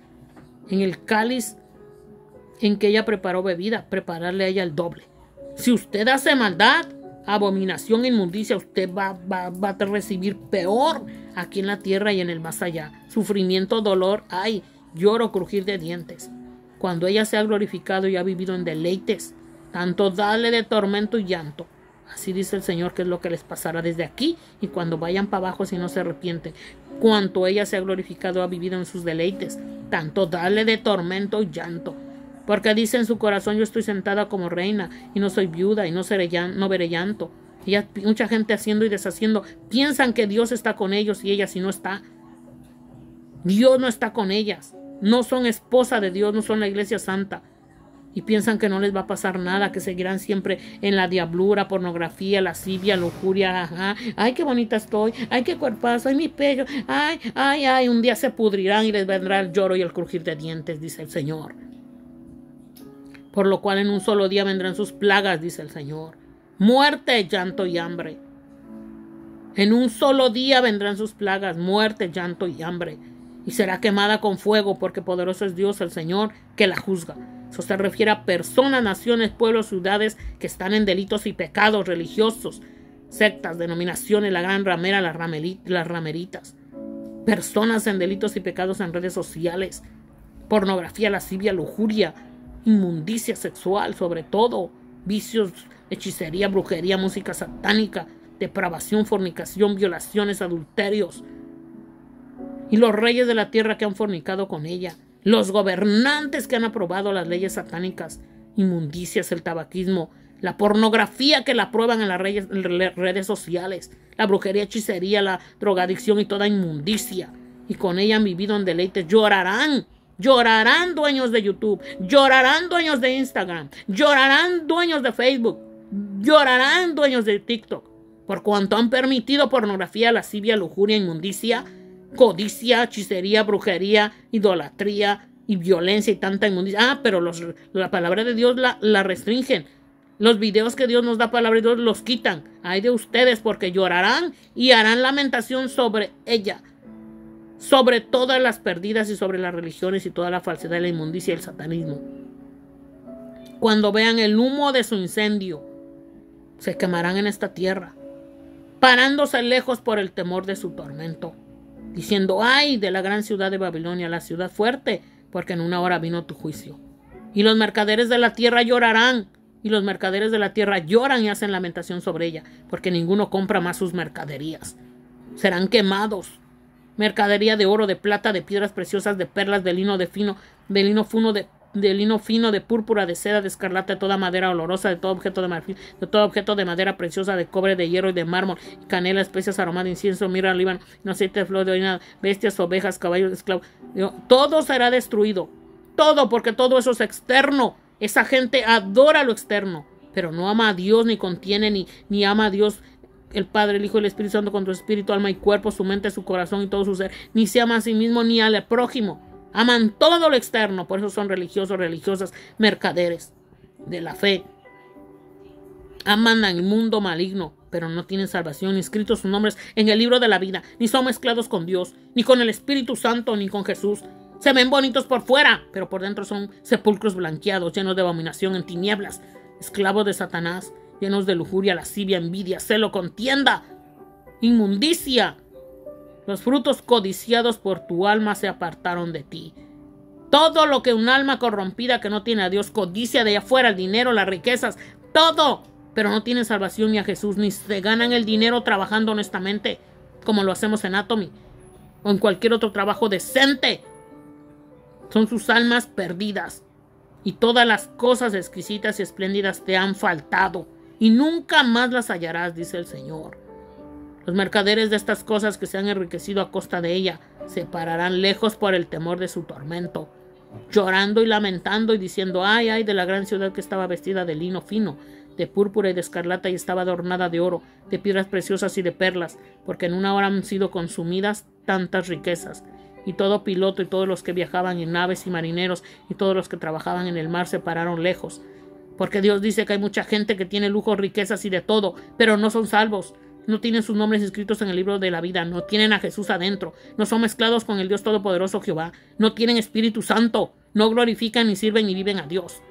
En el cáliz en que ella preparó bebida, prepararle a ella el doble. Si usted hace maldad, abominación, inmundicia, usted va a recibir peor aquí en la tierra y en el más allá. Sufrimiento, dolor, ay, lloro, crujir de dientes. Cuando ella se ha glorificado y ha vivido en deleites, tanto dale de tormento y llanto. Así dice el Señor, que es lo que les pasará desde aquí y cuando vayan para abajo si no se arrepienten. Cuanto ella se ha glorificado, ha vivido en sus deleites, tanto dale de tormento y llanto. Porque dice en su corazón: yo estoy sentada como reina y no soy viuda y no veré llanto. Y mucha gente haciendo y deshaciendo piensan que Dios está con ellos, y ella si no está. Dios no está con ellas. No son esposa de Dios, no son la iglesia santa. Y piensan que no les va a pasar nada, que seguirán siempre en la diablura, pornografía, lascivia, lujuria. Ajá. Ay, qué bonita estoy. Ay, qué cuerpazo. Ay, mi pecho. Ay. Un día se pudrirán y les vendrá el lloro y el crujir de dientes, dice el Señor. Por lo cual en un solo día vendrán sus plagas, dice el Señor. Muerte, llanto y hambre. En un solo día vendrán sus plagas, muerte, llanto y hambre. Y será quemada con fuego, porque poderoso es Dios el Señor que la juzga. Eso se refiere a personas, naciones, pueblos, ciudades que están en delitos y pecados religiosos, sectas, denominaciones, la gran ramera, las rameritas. Personas en delitos y pecados en redes sociales, pornografía, lascivia, lujuria, inmundicia sexual, sobre todo, vicios, hechicería, brujería, música satánica, depravación, fornicación, violaciones, adulterios. Y los reyes de la tierra que han fornicado con ella, los gobernantes que han aprobado las leyes satánicas, inmundicias, el tabaquismo, la pornografía que la aprueban en las redes sociales, la brujería, hechicería, la drogadicción y toda inmundicia. Y con ella han vivido en deleites. Llorarán dueños de YouTube, llorarán dueños de Instagram, llorarán dueños de Facebook, llorarán dueños de TikTok, por cuanto han permitido pornografía, lascivia, lujuria, inmundicia, codicia, hechicería, brujería, idolatría y violencia y tanta inmundicia. Pero la palabra de Dios la restringen. Los videos que Dios nos da, palabra de Dios, los quitan. Ay de ustedes, porque llorarán y harán lamentación sobre ella, sobre todas las perdidas y sobre las religiones y toda la falsedad, la inmundicia y el satanismo. Cuando vean el humo de su incendio, se quemarán en esta tierra, parándose lejos por el temor de su tormento. diciendo: ay de la gran ciudad de Babilonia, la ciudad fuerte, porque en una hora vino tu juicio. Y los mercaderes de la tierra llorarán, y los mercaderes de la tierra lloran y hacen lamentación sobre ella, porque ninguno compra más sus mercaderías. Serán quemados. Mercadería de oro, de plata, de piedras preciosas, de perlas, de lino fino, de púrpura, de seda, de escarlata, de toda madera olorosa, de todo objeto de marfil, de todo objeto de madera preciosa, de cobre, de hierro y de mármol, canela, especias, aroma de incienso, mirra, líbano, aceite de flor de orina, bestias, ovejas, caballos, esclavos. Todo será destruido. Todo, porque todo eso es externo. Esa gente adora lo externo, pero no ama a Dios, ni contiene, ni ama a Dios, el Padre, el Hijo y el Espíritu Santo, con su espíritu, alma y cuerpo, su mente, su corazón y todo su ser. Ni se ama a sí mismo ni al prójimo. Aman todo lo externo. Por eso son religiosos, religiosas, mercaderes de la fe. Aman al mundo maligno, pero no tienen salvación, ni escritos sus nombres en el libro de la vida, ni son mezclados con Dios, ni con el Espíritu Santo, ni con Jesús. Se ven bonitos por fuera, pero por dentro son sepulcros blanqueados, llenos de abominación, en tinieblas, esclavos de Satanás, llenos de lujuria, lascivia, envidia, celo, contienda, inmundicia. Los frutos codiciados por tu alma se apartaron de ti. Todo lo que un alma corrompida que no tiene a Dios codicia de allá afuera, el dinero, las riquezas, todo, pero no tienen salvación ni a Jesús, ni se ganan el dinero trabajando honestamente, como lo hacemos en Atomy, o en cualquier otro trabajo decente. Son sus almas perdidas, y todas las cosas exquisitas y espléndidas te han faltado, y nunca más las hallarás, dice el Señor. Los mercaderes de estas cosas que se han enriquecido a costa de ella se pararán lejos por el temor de su tormento, llorando y lamentando y diciendo: ay, ay de la gran ciudad que estaba vestida de lino fino, de púrpura y de escarlata, y estaba adornada de oro, de piedras preciosas y de perlas, porque en una hora han sido consumidas tantas riquezas. Y todo piloto y todos los que viajaban en naves y marineros y todos los que trabajaban en el mar se pararon lejos. Porque Dios dice que hay mucha gente que tiene lujos, riquezas y de todo, pero no son salvos. No tienen sus nombres inscritos en el libro de la vida, no tienen a Jesús adentro, no son mezclados con el Dios Todopoderoso Jehová, no tienen Espíritu Santo, no glorifican, ni sirven, ni viven a Dios.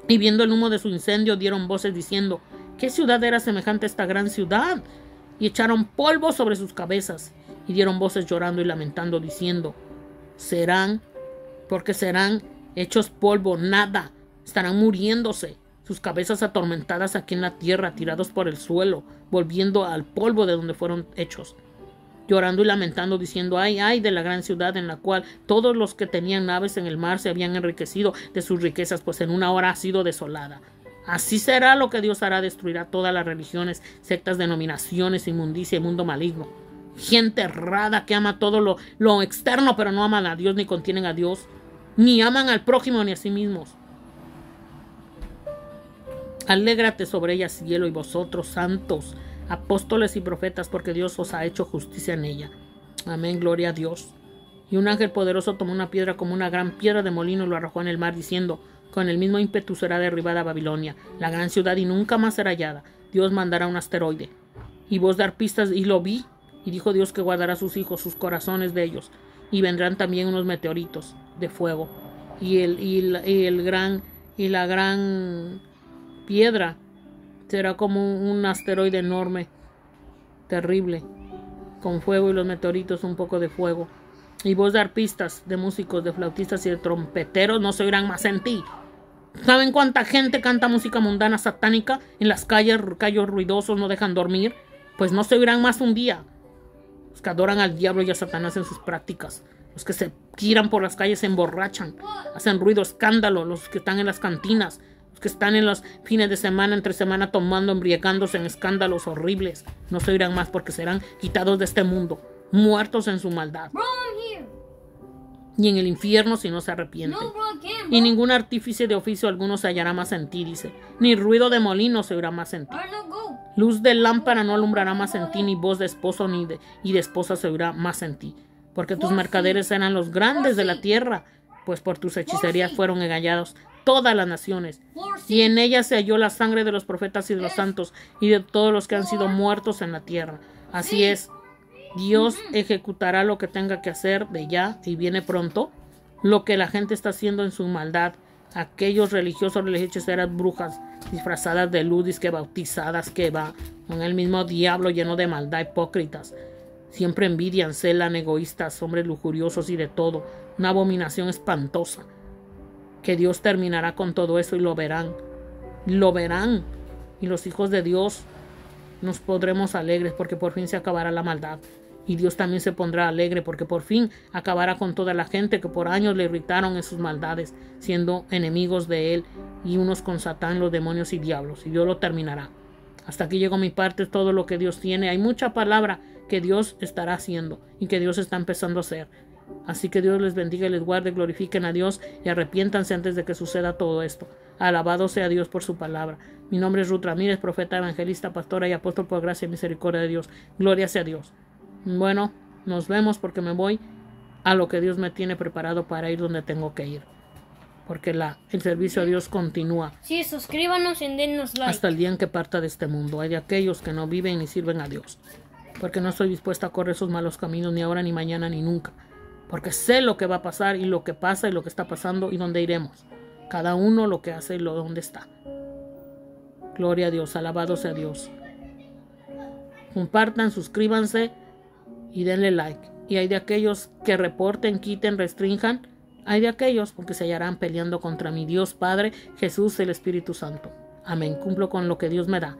Y viendo el humo de su incendio, dieron voces diciendo: ¿qué ciudad era semejante a esta gran ciudad? Y echaron polvo sobre sus cabezas, y dieron voces llorando y lamentando, diciendo: porque serán hechos polvo, nada, estarán muriéndose, sus cabezas atormentadas aquí en la tierra, tirados por el suelo, volviendo al polvo de donde fueron hechos, llorando y lamentando, diciendo: ay, ay de la gran ciudad en la cual todos los que tenían naves en el mar se habían enriquecido de sus riquezas, pues en una hora ha sido desolada. Así será lo que Dios hará: destruirá todas las religiones, sectas, denominaciones, inmundicia y mundo maligno. Gente errada que ama todo lo externo, pero no aman a Dios, ni contienen a Dios, ni aman al prójimo, ni a sí mismos. Alégrate sobre ella, cielo, y vosotros, santos, apóstoles y profetas, porque Dios os ha hecho justicia en ella. Amén, gloria a Dios. Y un ángel poderoso tomó una piedra como una gran piedra de molino y lo arrojó en el mar, diciendo: con el mismo ímpetu será derribada Babilonia, la gran ciudad, y nunca más será hallada. Dios mandará un asteroide. Y vos dar pistas, y lo vi. Y dijo Dios que guardará a sus hijos, sus corazones de ellos. Y vendrán también unos meteoritos de fuego. Y la gran piedra será como un asteroide enorme, terrible, con fuego, y los meteoritos un poco de fuego. Y vos dar pistas de músicos, de flautistas y de trompeteros no se oirán más en ti. ¿Saben cuánta gente canta música mundana satánica en las calles ruidosos, no dejan dormir? Pues no se oirán más un día. Los que adoran al diablo y a Satanás en sus prácticas, los que se tiran por las calles, se emborrachan, hacen ruido, escándalo, los que están en las cantinas, los que están en los fines de semana, entre semana, tomando, embriagándose en escándalos horribles, no se oirán más, porque serán quitados de este mundo, muertos en su maldad. Y en el infierno si no se arrepienten. Y ningún artífice de oficio alguno se hallará más en ti, dice. Ni ruido de molino se oirá más en ti. Luz de lámpara no alumbrará más en ti, ni voz de esposo y de esposa se oirá más en ti. Porque tus mercaderes eran los grandes de la tierra, pues por tus hechicerías fueron engañados todas las naciones. Y en ellas se halló la sangre de los profetas y de los santos, y de todos los que han sido muertos en la tierra. Así es, Dios ejecutará lo que tenga que hacer de ya, y viene pronto, lo que la gente está haciendo en su maldad. Aquellos religiosos, hechiceras, brujas, disfrazadas de luz, que bautizadas, que va con el mismo diablo lleno de maldad, hipócritas. Siempre envidian, celan, egoístas, hombres lujuriosos y de todo. Una abominación espantosa. Que Dios terminará con todo eso y lo verán. Lo verán. Y los hijos de Dios nos pondremos alegres porque por fin se acabará la maldad. Y Dios también se pondrá alegre porque por fin acabará con toda la gente que por años le irritaron en sus maldades, siendo enemigos de Él y unos con Satán, los demonios y diablos. Y Dios lo terminará. Hasta aquí llegó mi parte, es todo lo que Dios tiene. Hay mucha palabra que Dios estará haciendo y que Dios está empezando a hacer. Así que Dios les bendiga y les guarde, glorifiquen a Dios y arrepiéntanse antes de que suceda todo esto. Alabado sea Dios por su palabra. Mi nombre es Ruth Ramírez, profeta, evangelista, pastora y apóstol por gracia y misericordia de Dios. Gloria sea a Dios. Bueno, nos vemos porque me voy a lo que Dios me tiene preparado para ir donde tengo que ir. Porque el servicio a Dios continúa.
Sí, suscríbanos y dennos like.
Hasta el día en que parta de este mundo. Hay de aquellos que no viven ni sirven a Dios. Porque no estoy dispuesta a correr esos malos caminos ni ahora, ni mañana, ni nunca. Porque sé lo que va a pasar y lo que pasa y lo que está pasando y dónde iremos. Cada uno lo que hace y dónde está. Gloria a Dios, alabado sea Dios. Compartan, suscríbanse y denle like. Y hay de aquellos que reporten, quiten, restrinjan. Hay de aquellos porque se hallarán peleando contra mi Dios Padre, Jesús, el Espíritu Santo. Amén. Cumplo con lo que Dios me da.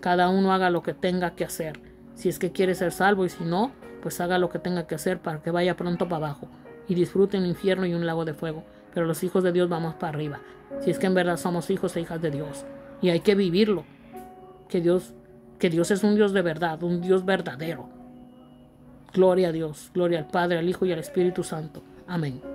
Cada uno haga lo que tenga que hacer. Si es que quiere ser salvo y si no, pues haga lo que tenga que hacer para que vaya pronto para abajo y disfrute un infierno y un lago de fuego. Pero los hijos de Dios vamos para arriba. Si es que en verdad somos hijos e hijas de Dios. Y hay que vivirlo. Que Dios es un Dios de verdad, un Dios verdadero. Gloria a Dios, gloria al Padre, al Hijo y al Espíritu Santo. Amén.